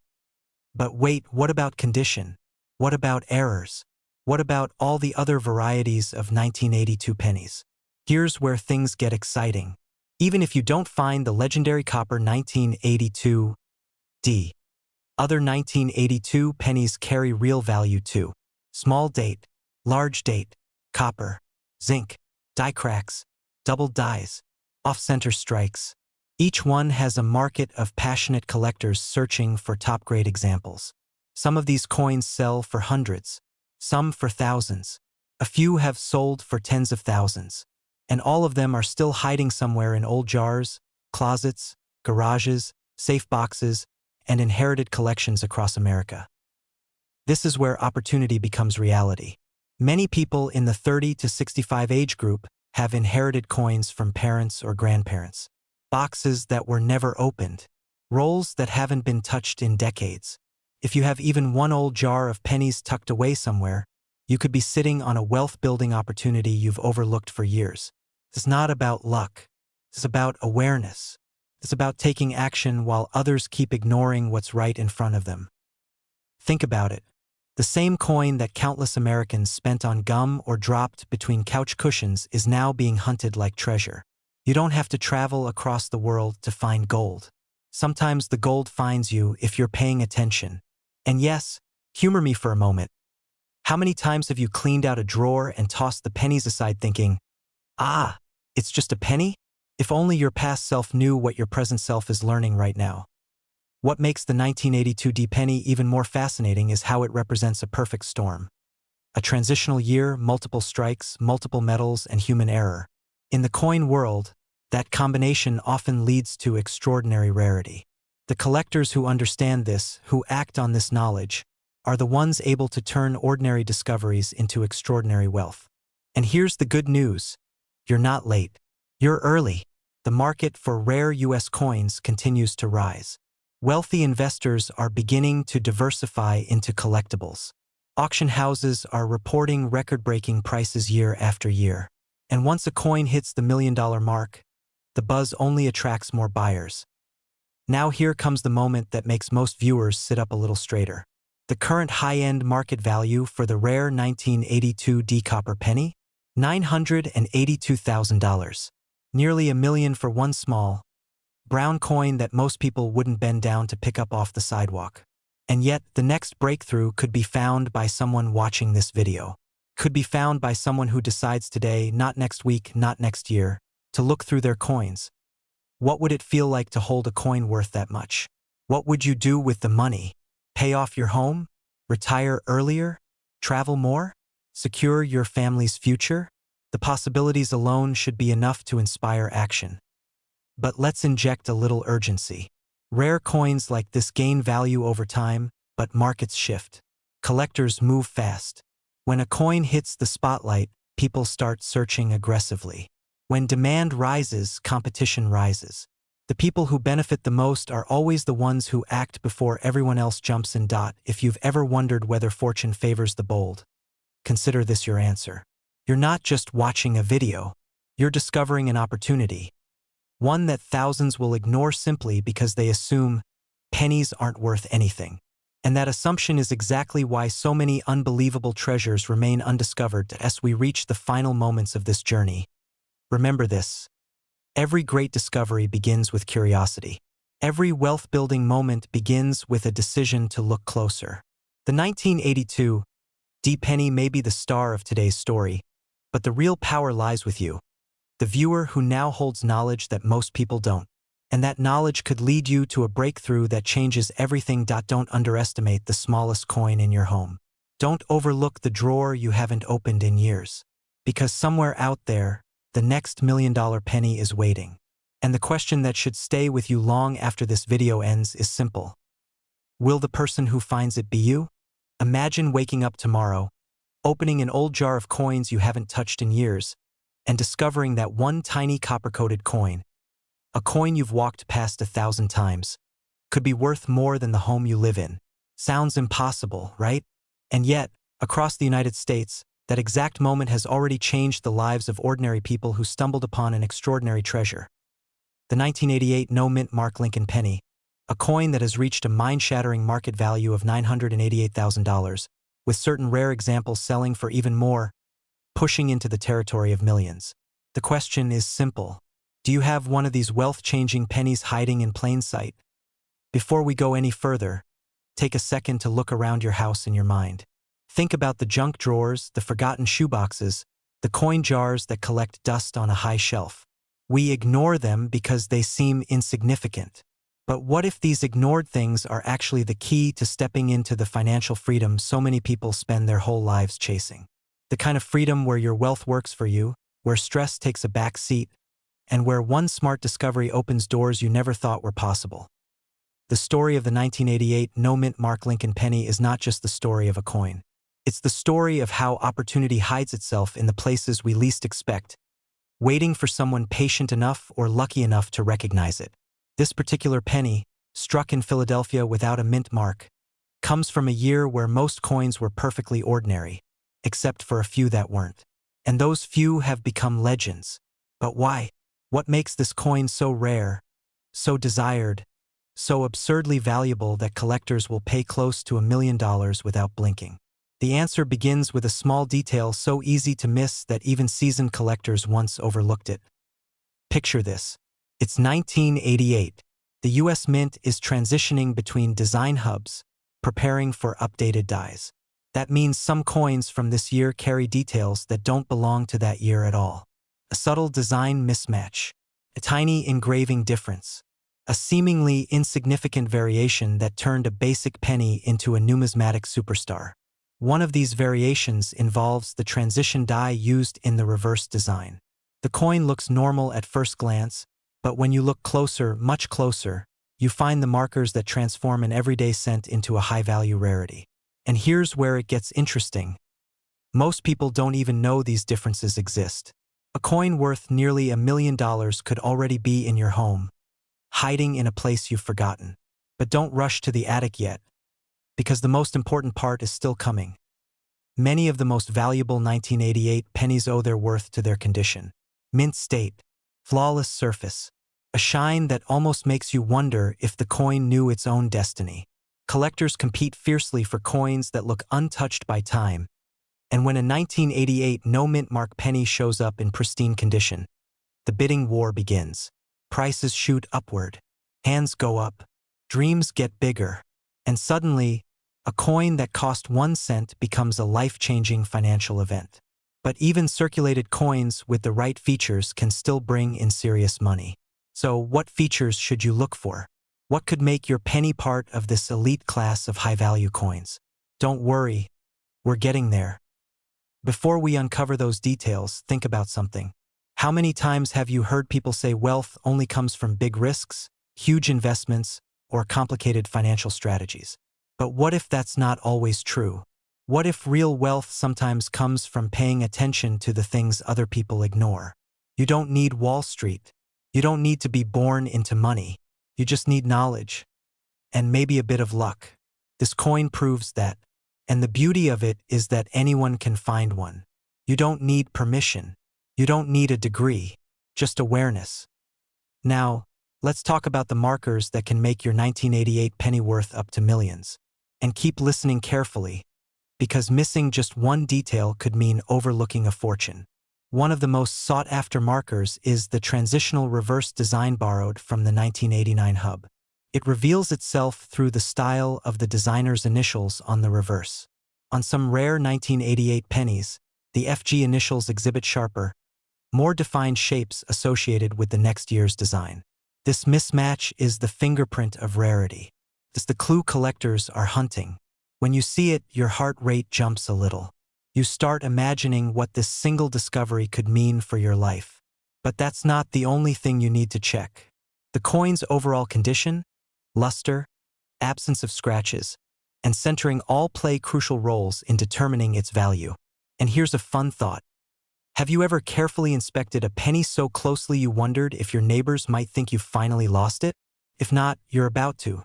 But wait, what about condition? What about errors? What about all the other varieties of 1982 pennies? Here's where things get exciting. Even if you don't find the legendary copper 1982 other 1982 pennies carry real value too. Small date, large date, copper, zinc, die cracks, double dies, off-center strikes. Each one has a market of passionate collectors searching for top-grade examples. Some of these coins sell for hundreds, some for thousands. A few have sold for tens of thousands. And all of them are still hiding somewhere in old jars, closets, garages, safe boxes, and inherited collections across America. This is where opportunity becomes reality. Many people in the 30 to 65 age group have inherited coins from parents or grandparents, boxes that were never opened, rolls that haven't been touched in decades. If you have even one old jar of pennies tucked away somewhere, you could be sitting on a wealth-building opportunity you've overlooked for years. It's not about luck. It's about awareness. It's about taking action while others keep ignoring what's right in front of them. Think about it. The same coin that countless Americans spent on gum or dropped between couch cushions is now being hunted like treasure. You don't have to travel across the world to find gold. Sometimes the gold finds you if you're paying attention. And yes, humor me for a moment. How many times have you cleaned out a drawer and tossed the pennies aside thinking, "Ah, it's just a penny?" If only your past self knew what your present self is learning right now. What makes the 1982 D penny even more fascinating is how it represents a perfect storm. A transitional year, multiple strikes, multiple metals, and human error. In the coin world, that combination often leads to extraordinary rarity. The collectors who understand this, who act on this knowledge, are the ones able to turn ordinary discoveries into extraordinary wealth. And here's the good news. You're not late. You're early. The market for rare U.S. coins continues to rise. Wealthy investors are beginning to diversify into collectibles. Auction houses are reporting record-breaking prices year after year. And once a coin hits the $1 million mark, the buzz only attracts more buyers. Now here comes the moment that makes most viewers sit up a little straighter. The current high-end market value for the rare 1982 D copper penny? $982,000. Nearly $1 million for one small, brown coin that most people wouldn't bend down to pick up off the sidewalk. And yet, the next breakthrough could be found by someone watching this video. Could be found by someone who decides today, not next week, not next year, to look through their coins. What would it feel like to hold a coin worth that much? What would you do with the money? Pay off your home? Retire earlier? Travel more? Secure your family's future? The possibilities alone should be enough to inspire action. But let's inject a little urgency. Rare coins like this gain value over time, but markets shift. Collectors move fast. When a coin hits the spotlight, people start searching aggressively. When demand rises, competition rises. The people who benefit the most are always the ones who act before everyone else jumps in. If you've ever wondered whether fortune favors the bold, consider this your answer. You're not just watching a video. You're discovering an opportunity. One that thousands will ignore simply because they assume pennies aren't worth anything. And that assumption is exactly why so many unbelievable treasures remain undiscovered as we reach the final moments of this journey. Remember this. Every great discovery begins with curiosity. Every wealth-building moment begins with a decision to look closer. The 1982 D penny may be the star of today's story, but the real power lies with you, the viewer who now holds knowledge that most people don't. And that knowledge could lead you to a breakthrough that changes everything. Don't underestimate the smallest coin in your home. Don't overlook the drawer you haven't opened in years. Because somewhere out there, the next $1 million penny is waiting. And the question that should stay with you long after this video ends is simple. Will the person who finds it be you? Imagine waking up tomorrow, opening an old jar of coins you haven't touched in years, and discovering that one tiny copper-coated coin, a coin you've walked past 1,000 times, could be worth more than the home you live in. Sounds impossible, right? And yet, across the United States, that exact moment has already changed the lives of ordinary people who stumbled upon an extraordinary treasure. The 1988 no-mint Mark Lincoln penny, a coin that has reached a mind-shattering market value of $988,000, with certain rare examples selling for even more, pushing into the territory of millions. The question is simple. Do you have one of these wealth-changing pennies hiding in plain sight? Before we go any further, take a second to look around your house in your mind. Think about the junk drawers, the forgotten shoeboxes, the coin jars that collect dust on a high shelf. We ignore them because they seem insignificant. But what if these ignored things are actually the key to stepping into the financial freedom so many people spend their whole lives chasing? The kind of freedom where your wealth works for you, where stress takes a back seat, and where one smart discovery opens doors you never thought were possible. The story of the 1988 no-mint mark Lincoln penny is not just the story of a coin. It's the story of how opportunity hides itself in the places we least expect, waiting for someone patient enough or lucky enough to recognize it. This particular penny, struck in Philadelphia without a mint mark, comes from a year where most coins were perfectly ordinary, except for a few that weren't. And those few have become legends. But why? What makes this coin so rare, so desired, so absurdly valuable that collectors will pay close to $1 million without blinking? The answer begins with a small detail so easy to miss that even seasoned collectors once overlooked it. Picture this. It's 1988. The US Mint is transitioning between design hubs, preparing for updated dies. That means some coins from this year carry details that don't belong to that year at all. A subtle design mismatch, a tiny engraving difference, a seemingly insignificant variation that turned a basic penny into a numismatic superstar. One of these variations involves the transition die used in the reverse design. The coin looks normal at first glance, but when you look closer, much closer, you find the markers that transform an everyday cent into a high-value rarity. And here's where it gets interesting. Most people don't even know these differences exist. A coin worth nearly $1 million could already be in your home, hiding in a place you've forgotten. But don't rush to the attic yet, because the most important part is still coming. Many of the most valuable 1988 pennies owe their worth to their condition. Mint state, flawless surface, a shine that almost makes you wonder if the coin knew its own destiny. Collectors compete fiercely for coins that look untouched by time, and when a 1988 no-mint mark penny shows up in pristine condition, the bidding war begins. Prices shoot upward, hands go up, dreams get bigger, and suddenly, a coin that cost 1 cent becomes a life-changing financial event. But even circulated coins with the right features can still bring in serious money. So what features should you look for? What could make your penny part of this elite class of high-value coins? Don't worry, we're getting there. Before we uncover those details, think about something. How many times have you heard people say wealth only comes from big risks, huge investments, or complicated financial strategies? But what if that's not always true? What if real wealth sometimes comes from paying attention to the things other people ignore? You don't need Wall Street. You don't need to be born into money. You just need knowledge. And maybe a bit of luck. This coin proves that. And the beauty of it is that anyone can find one. You don't need permission. You don't need a degree. Just awareness. Now, let's talk about the markers that can make your 1988 penny worth up to millions. And keep listening carefully, because missing just one detail could mean overlooking a fortune. One of the most sought-after markers is the transitional reverse design borrowed from the 1989 hub. It reveals itself through the style of the designer's initials on the reverse. On some rare 1988 pennies, the FG initials exhibit sharper, more defined shapes associated with the next year's design. This mismatch is the fingerprint of rarity. It's the clue collectors are hunting. When you see it, your heart rate jumps a little. You start imagining what this single discovery could mean for your life. But that's not the only thing you need to check. The coin's overall condition, luster, absence of scratches, and centering all play crucial roles in determining its value. And here's a fun thought. Have you ever carefully inspected a penny so closely you wondered if your neighbors might think you finally lost it? If not, you're about to.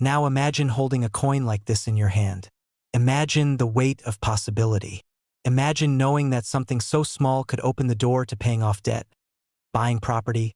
Now imagine holding a coin like this in your hand. Imagine the weight of possibility. Imagine knowing that something so small could open the door to paying off debt, buying property,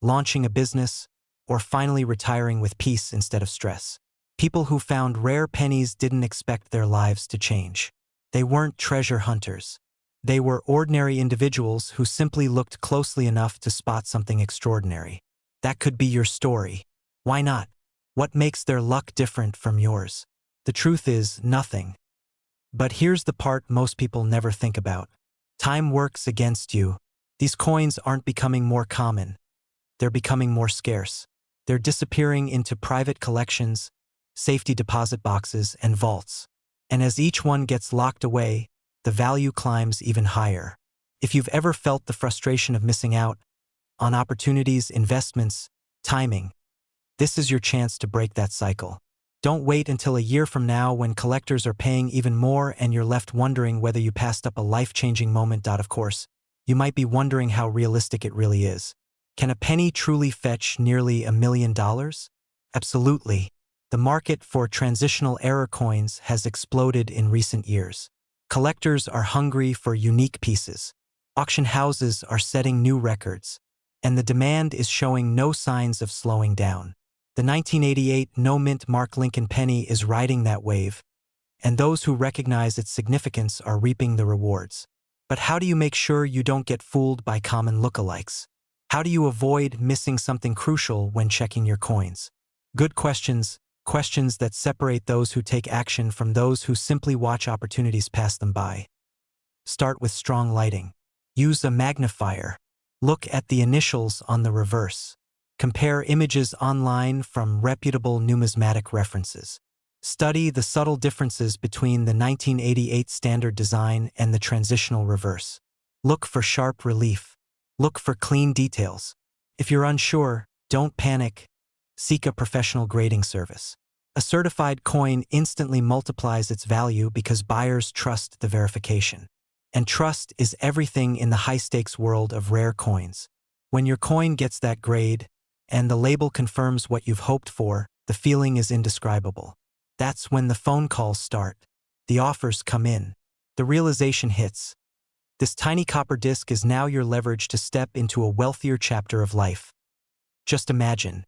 launching a business, or finally retiring with peace instead of stress. People who found rare pennies didn't expect their lives to change. They weren't treasure hunters. They were ordinary individuals who simply looked closely enough to spot something extraordinary. That could be your story. Why not? What makes their luck different from yours? The truth is, nothing. But here's the part most people never think about. Time works against you. These coins aren't becoming more common. They're becoming more scarce. They're disappearing into private collections, safety deposit boxes, and vaults. And as each one gets locked away, the value climbs even higher. If you've ever felt the frustration of missing out on opportunities, investments, timing, this is your chance to break that cycle. Don't wait until a year from now when collectors are paying even more and you're left wondering whether you passed up a life-changing moment. Of course, you might be wondering how realistic it really is. Can a penny truly fetch nearly $1 million? Absolutely. The market for transitional error coins has exploded in recent years. Collectors are hungry for unique pieces. Auction houses are setting new records, and the demand is showing no signs of slowing down. The 1988 no-mint Mark Lincoln penny is riding that wave, and those who recognize its significance are reaping the rewards. But how do you make sure you don't get fooled by common lookalikes? How do you avoid missing something crucial when checking your coins? Good questions, questions that separate those who take action from those who simply watch opportunities pass them by. Start with strong lighting. Use a magnifier. Look at the initials on the reverse. Compare images online from reputable numismatic references. Study the subtle differences between the 1988 standard design and the transitional reverse. Look for sharp relief. Look for clean details. If you're unsure, don't panic. Seek a professional grading service. A certified coin instantly multiplies its value because buyers trust the verification. And trust is everything in the high-stakes world of rare coins. When your coin gets that grade, and the label confirms what you've hoped for, the feeling is indescribable. That's when the phone calls start. The offers come in. The realization hits. This tiny copper disc is now your leverage to step into a wealthier chapter of life. Just imagine.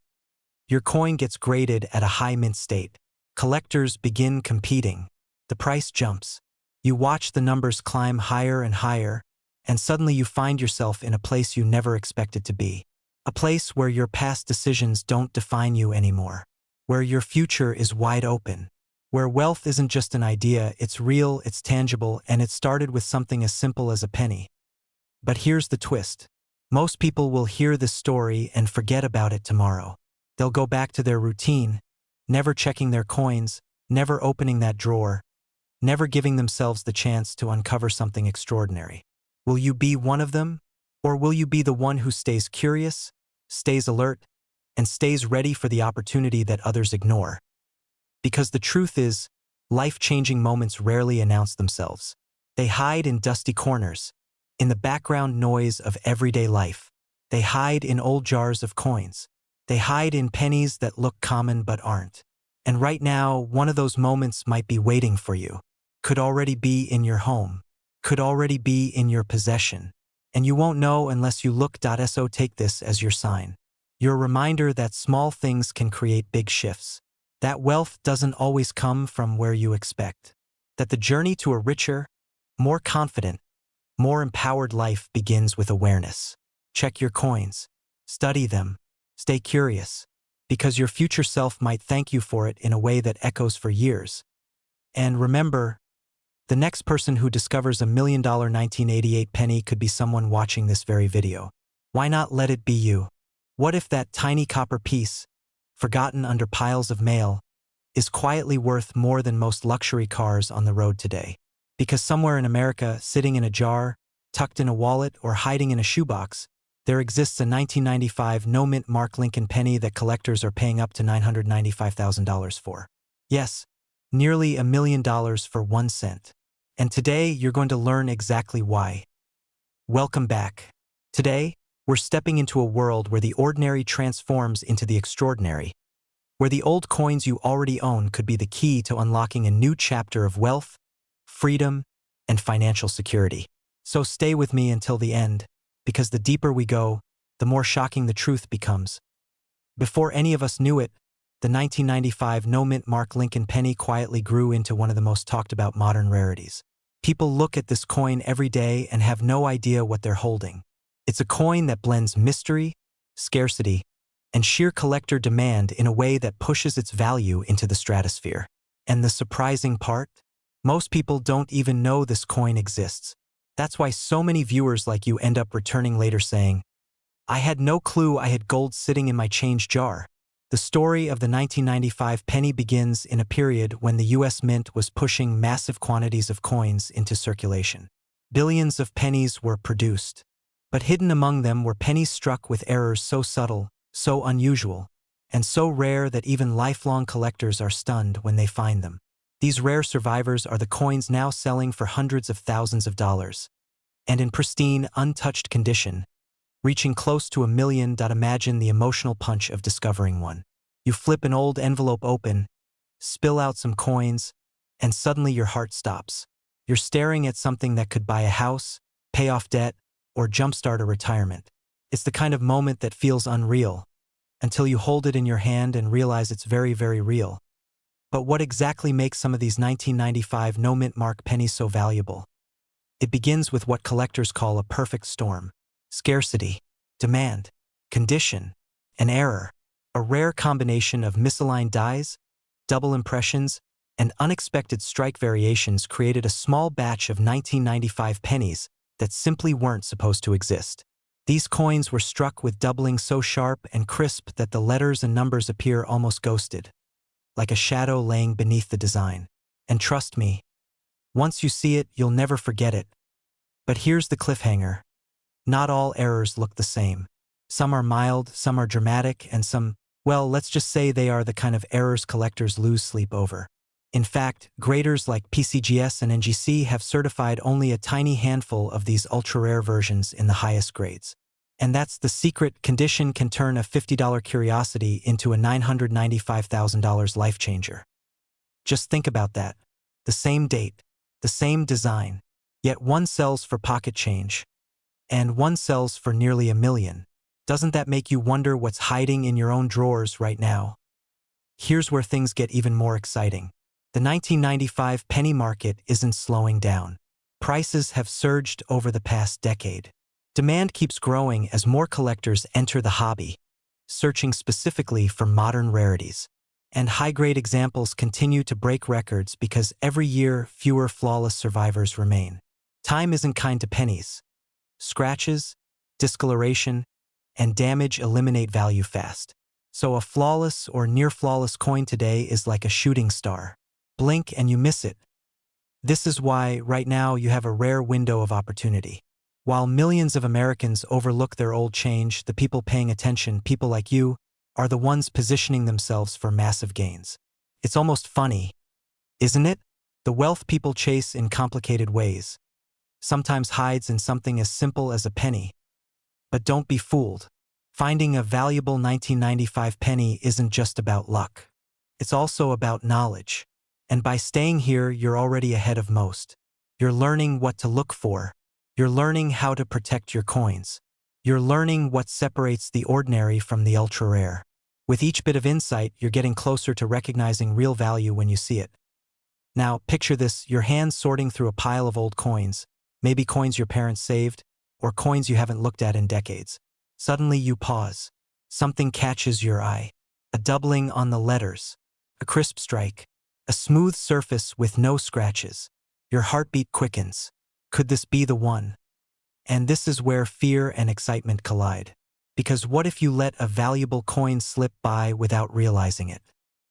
Your coin gets graded at a high mint state. Collectors begin competing. The price jumps. You watch the numbers climb higher and higher, and suddenly you find yourself in a place you never expected to be. A place where your past decisions don't define you anymore. Where your future is wide open. Where wealth isn't just an idea, it's real, it's tangible, and it started with something as simple as a penny. But here's the twist. Most people will hear this story and forget about it tomorrow. They'll go back to their routine, never checking their coins, never opening that drawer, never giving themselves the chance to uncover something extraordinary. Will you be one of them? Or will you be the one who stays curious, stays alert, and stays ready for the opportunity that others ignore? Because the truth is, life-changing moments rarely announce themselves. They hide in dusty corners, in the background noise of everyday life. They hide in old jars of coins. They hide in pennies that look common but aren't. And right now, one of those moments might be waiting for you. Could already be in your home. Could already be in your possession. And you won't know unless you look. So take this as your sign. Your reminder that small things can create big shifts. That wealth doesn't always come from where you expect. That the journey to a richer, more confident, more empowered life begins with awareness. Check your coins. Study them. Stay curious. Because your future self might thank you for it in a way that echoes for years. And remember, the next person who discovers $1 million 1988 penny could be someone watching this very video. Why not let it be you? What if that tiny copper piece, forgotten under piles of mail, is quietly worth more than most luxury cars on the road today? Because somewhere in America, sitting in a jar, tucked in a wallet, or hiding in a shoebox, there exists a 1995 no-mint Mark Lincoln penny that collectors are paying up to $995,000 for. Yes, nearly $1 million for 1 cent. And today, you're going to learn exactly why. Welcome back. Today, we're stepping into a world where the ordinary transforms into the extraordinary, where the old coins you already own could be the key to unlocking a new chapter of wealth, freedom, and financial security. So stay with me until the end, because the deeper we go, the more shocking the truth becomes. Before any of us knew it, the 1995 no-mint Mark Lincoln penny quietly grew into one of the most talked about modern rarities. People look at this coin every day and have no idea what they're holding. It's a coin that blends mystery, scarcity, and sheer collector demand in a way that pushes its value into the stratosphere. And the surprising part? Most people don't even know this coin exists. That's why so many viewers like you end up returning later saying, "I had no clue I had gold sitting in my change jar." The story of the 1995 penny begins in a period when the US Mint was pushing massive quantities of coins into circulation. Billions of pennies were produced. But hidden among them were pennies struck with errors so subtle, so unusual, and so rare that even lifelong collectors are stunned when they find them. These rare survivors are the coins now selling for hundreds of thousands of dollars, and in pristine, untouched condition, reaching close to 1 million. Imagine the emotional punch of discovering one. You flip an old envelope open, spill out some coins, and suddenly your heart stops. You're staring at something that could buy a house, pay off debt, or jumpstart a retirement. It's the kind of moment that feels unreal, until you hold it in your hand and realize it's very, very real. But what exactly makes some of these 1995 no-mint mark pennies so valuable? It begins with what collectors call a perfect storm. Scarcity, demand, condition, and error. A rare combination of misaligned dies, double impressions, and unexpected strike variations created a small batch of 1995 pennies that simply weren't supposed to exist. These coins were struck with doubling so sharp and crisp that the letters and numbers appear almost ghosted, like a shadow laying beneath the design. And trust me, once you see it, you'll never forget it. But here's the cliffhanger. Not all errors look the same. Some are mild, some are dramatic, and some, well, let's just say they are the kind of errors collectors lose sleep over. In fact, graders like PCGS and NGC have certified only a tiny handful of these ultra-rare versions in the highest grades. And that's the secret. Condition can turn a $50 curiosity into a $995,000 life-changer. Just think about that. The same date, the same design, yet one sells for pocket change, and one sells for nearly $1 million. Doesn't that make you wonder what's hiding in your own drawers right now? Here's where things get even more exciting. The 1995 penny market isn't slowing down. Prices have surged over the past decade. Demand keeps growing as more collectors enter the hobby, searching specifically for modern rarities. And high-grade examples continue to break records because every year fewer flawless survivors remain. Time isn't kind to pennies. Scratches, discoloration, and damage eliminate value fast. So a flawless or near-flawless coin today is like a shooting star. Blink and you miss it. This is why, right now, you have a rare window of opportunity. While millions of Americans overlook their old change, the people paying attention, people like you, are the ones positioning themselves for massive gains. It's almost funny, isn't it? The wealth people chase in complicated ways sometimes hides in something as simple as a penny. But don't be fooled. Finding a valuable 1995 penny isn't just about luck. It's also about knowledge. And by staying here, you're already ahead of most. You're learning what to look for. You're learning how to protect your coins. You're learning what separates the ordinary from the ultra-rare. With each bit of insight, you're getting closer to recognizing real value when you see it. Now, picture this, your hands sorting through a pile of old coins, maybe coins your parents saved, or coins you haven't looked at in decades. Suddenly you pause. Something catches your eye. A doubling on the letters. A crisp strike. A smooth surface with no scratches. Your heartbeat quickens. Could this be the one? And this is where fear and excitement collide. Because what if you let a valuable coin slip by without realizing it?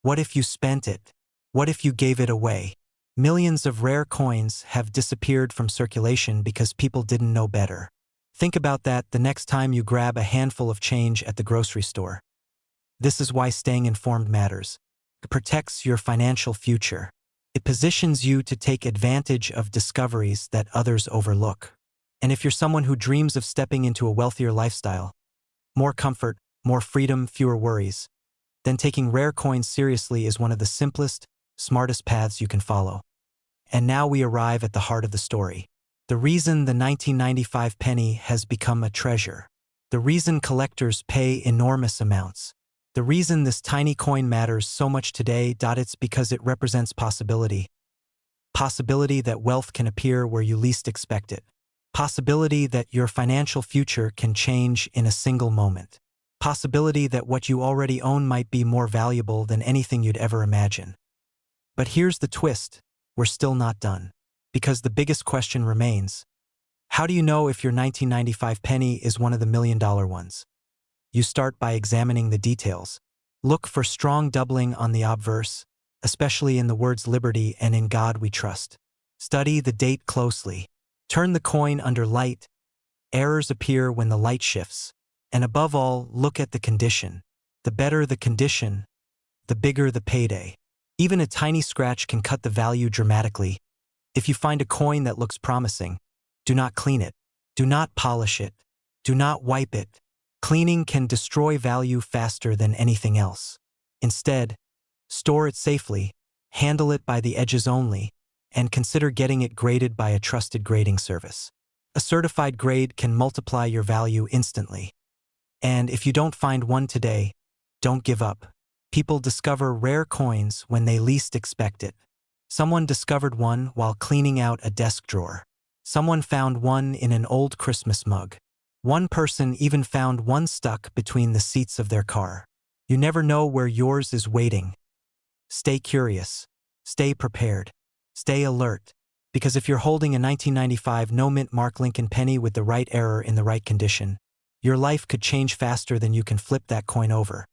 What if you spent it? What if you gave it away? Millions of rare coins have disappeared from circulation because people didn't know better. Think about that the next time you grab a handful of change at the grocery store. This is why staying informed matters. It protects your financial future. It positions you to take advantage of discoveries that others overlook. And if you're someone who dreams of stepping into a wealthier lifestyle, more comfort, more freedom, fewer worries, then taking rare coins seriously is one of the simplest, smartest paths you can follow. And now we arrive at the heart of the story. The reason the 1995 penny has become a treasure. The reason collectors pay enormous amounts. The reason this tiny coin matters so much today, it's because it represents possibility. Possibility that wealth can appear where you least expect it. Possibility that your financial future can change in a single moment. Possibility that what you already own might be more valuable than anything you'd ever imagine. But here's the twist. We're still not done. Because the biggest question remains. How do you know if your 1995 penny is one of the $1 million ones? You start by examining the details. Look for strong doubling on the obverse, especially in the words liberty and in God we trust. Study the date closely. Turn the coin under light. Errors appear when the light shifts. And above all, look at the condition. The better the condition, the bigger the payday. Even a tiny scratch can cut the value dramatically. If you find a coin that looks promising, do not clean it. Do not polish it. Do not wipe it. Cleaning can destroy value faster than anything else. Instead, store it safely, handle it by the edges only, and consider getting it graded by a trusted grading service. A certified grade can multiply your value instantly. And if you don't find one today, don't give up. People discover rare coins when they least expect it. Someone discovered one while cleaning out a desk drawer. Someone found one in an old Christmas mug. One person even found one stuck between the seats of their car. You never know where yours is waiting. Stay curious. Stay prepared. Stay alert. Because if you're holding a 1995 no-mint Mark Lincoln penny with the right error in the right condition, your life could change faster than you can flip that coin over.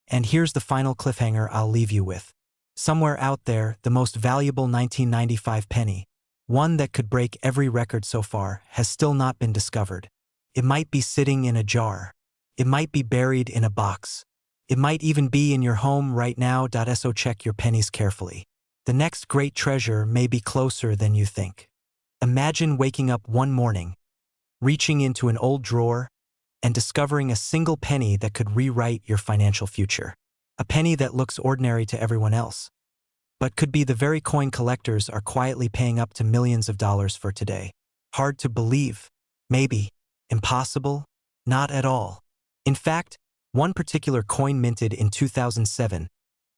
And here's the final cliffhanger I'll leave you with. Somewhere out there, the most valuable 1995 penny, one that could break every record so far, has still not been discovered. It might be sitting in a jar. It might be buried in a box. It might even be in your home right now. So check your pennies carefully. The next great treasure may be closer than you think. Imagine waking up one morning, reaching into an old drawer, and discovering a single penny that could rewrite your financial future. A penny that looks ordinary to everyone else, but could be the very coin collectors are quietly paying up to millions of dollars for today. Hard to believe. Maybe. Impossible? Not at all. In fact, one particular coin minted in 2007,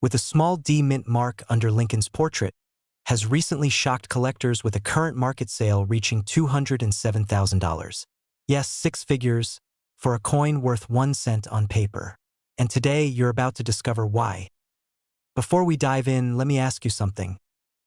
with a small D mint mark under Lincoln's portrait, has recently shocked collectors with a current market sale reaching $207,000. Yes, 6 figures, for a coin worth 1 cent on paper. And today you're about to discover why. Before we dive in, let me ask you something.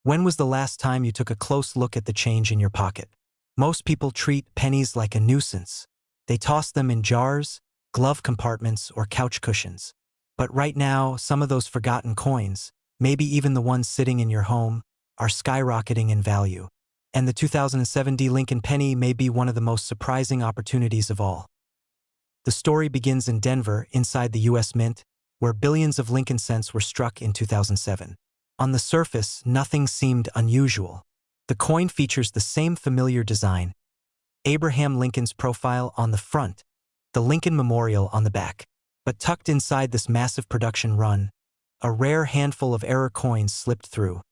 When was the last time you took a close look at the change in your pocket? Most people treat pennies like a nuisance. They toss them in jars, glove compartments, or couch cushions. But right now, some of those forgotten coins, maybe even the ones sitting in your home, are skyrocketing in value. And the 2007 D Lincoln penny may be one of the most surprising opportunities of all. The story begins in Denver, inside the U.S. Mint, where billions of Lincoln cents were struck in 2007. On the surface, nothing seemed unusual. The coin features the same familiar design: Abraham Lincoln's profile on the front, the Lincoln Memorial on the back. But tucked inside this massive production run, a rare handful of error coins slipped through.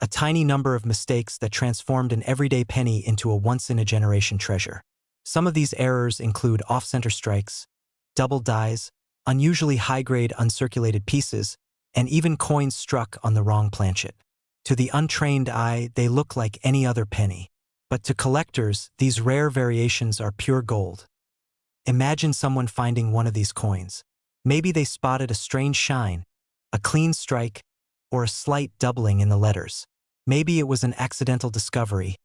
A tiny number of mistakes that transformed an everyday penny into a once-in-a-generation treasure. Some of these errors include off-center strikes, double dies, unusually high-grade uncirculated pieces, and even coins struck on the wrong planchet. To the untrained eye, they look like any other penny. But to collectors, these rare variations are pure gold. Imagine someone finding one of these coins. Maybe they spotted a strange shine, a clean strike, or a slight doubling in the letters. Maybe it was an accidental discovery,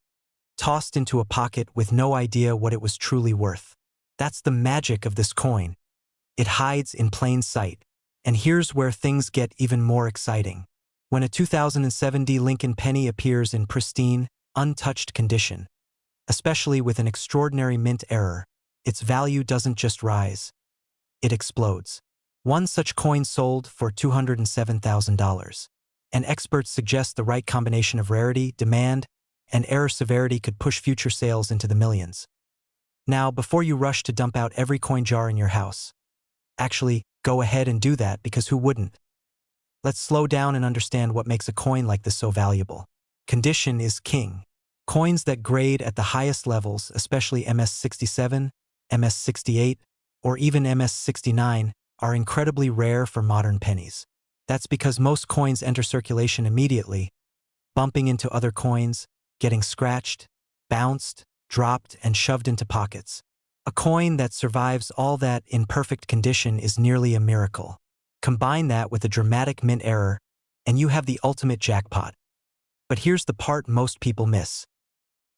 tossed into a pocket with no idea what it was truly worth. That's the magic of this coin. It hides in plain sight. And here's where things get even more exciting. When a 2007 D Lincoln penny appears in pristine, untouched condition, especially with an extraordinary mint error, its value doesn't just rise, it explodes. One such coin sold for $207,000. And experts suggest the right combination of rarity, demand, and error severity could push future sales into the millions. Now, before you rush to dump out every coin jar in your house, actually, go ahead and do that, because who wouldn't? Let's slow down and understand what makes a coin like this so valuable. Condition is king. Coins that grade at the highest levels, especially MS-67, MS-68, or even MS-69, are incredibly rare for modern pennies. That's because most coins enter circulation immediately, bumping into other coins, getting scratched, bounced, dropped, and shoved into pockets. A coin that survives all that in perfect condition is nearly a miracle. Combine that with a dramatic mint error, and you have the ultimate jackpot. But here's the part most people miss.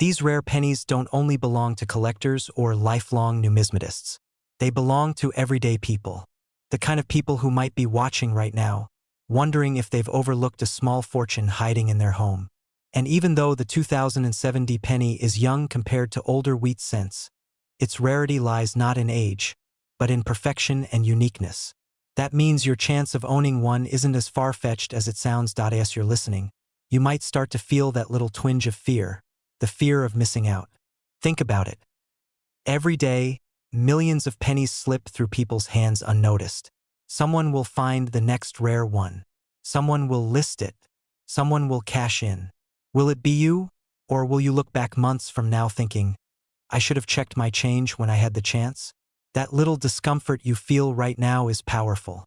These rare pennies don't only belong to collectors or lifelong numismatists. They belong to everyday people. The kind of people who might be watching right now, wondering if they've overlooked a small fortune hiding in their home. And even though the 2007 penny is young compared to older wheat cents, its rarity lies not in age, but in perfection and uniqueness. That means your chance of owning one isn't as far-fetched as it sounds. As you're listening, you might start to feel that little twinge of fear, the fear of missing out. Think about it. Every day, millions of pennies slip through people's hands unnoticed. Someone will find the next rare one. Someone will list it. Someone will cash in. Will it be you? Or will you look back months from now thinking, I should have checked my change when I had the chance? That little discomfort you feel right now is powerful.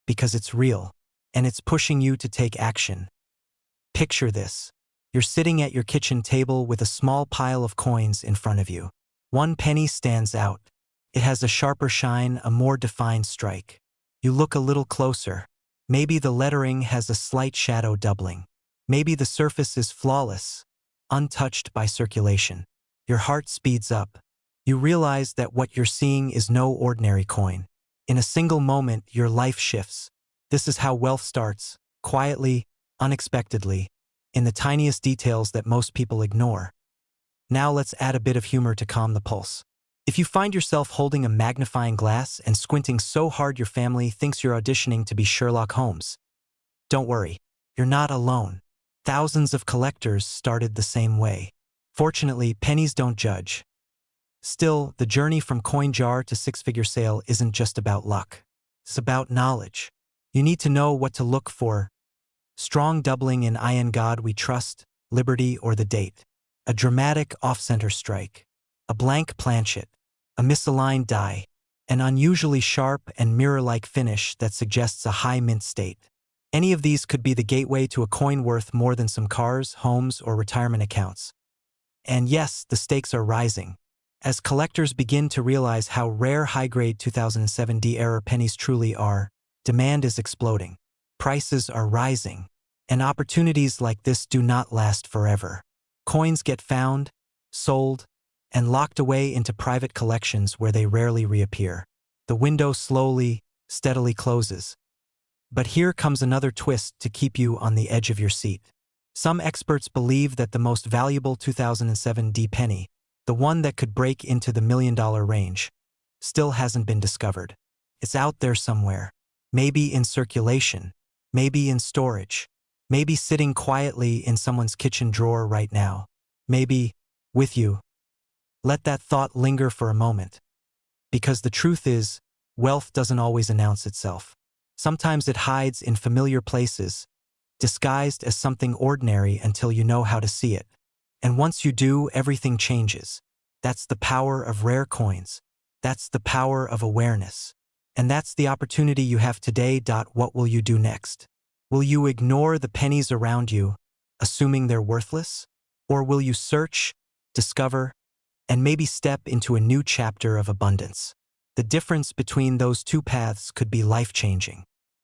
Because it's real. And it's pushing you to take action. Picture this. You're sitting at your kitchen table with a small pile of coins in front of you. One penny stands out. It has a sharper shine, a more defined strike. You look a little closer. Maybe the lettering has a slight shadow doubling. Maybe the surface is flawless, untouched by circulation. Your heart speeds up. You realize that what you're seeing is no ordinary coin. In a single moment, your life shifts. This is how wealth starts, quietly, unexpectedly, in the tiniest details that most people ignore. Now let's add a bit of humor to calm the pulse. If you find yourself holding a magnifying glass and squinting so hard your family thinks you're auditioning to be Sherlock Holmes, don't worry, you're not alone. Thousands of collectors started the same way. Fortunately, pennies don't judge. Still, the journey from coin jar to six-figure sale isn't just about luck. It's about knowledge. You need to know what to look for. Strong doubling in I in God we trust, liberty or the date. A dramatic off-center strike. A blank planchet. A misaligned die. An unusually sharp and mirror-like finish that suggests a high mint state. Any of these could be the gateway to a coin worth more than some cars, homes, or retirement accounts. And yes, the stakes are rising. As collectors begin to realize how rare high-grade 2007 era pennies truly are, demand is exploding. Prices are rising. And opportunities like this do not last forever. Coins get found, sold, and locked away into private collections where they rarely reappear. The window slowly, steadily closes. But here comes another twist to keep you on the edge of your seat. Some experts believe that the most valuable 2007 penny, the one that could break into the $1 million range, still hasn't been discovered. It's out there somewhere. Maybe in circulation. Maybe in storage. Maybe sitting quietly in someone's kitchen drawer right now. Maybe with you. Let that thought linger for a moment. Because the truth is, wealth doesn't always announce itself. Sometimes it hides in familiar places, disguised as something ordinary until you know how to see it. And once you do, everything changes. That's the power of rare coins. That's the power of awareness. And that's the opportunity you have today. What will you do next? Will you ignore the pennies around you, assuming they're worthless? Or will you search, discover, and maybe step into a new chapter of abundance? The difference between those two paths could be life-changing.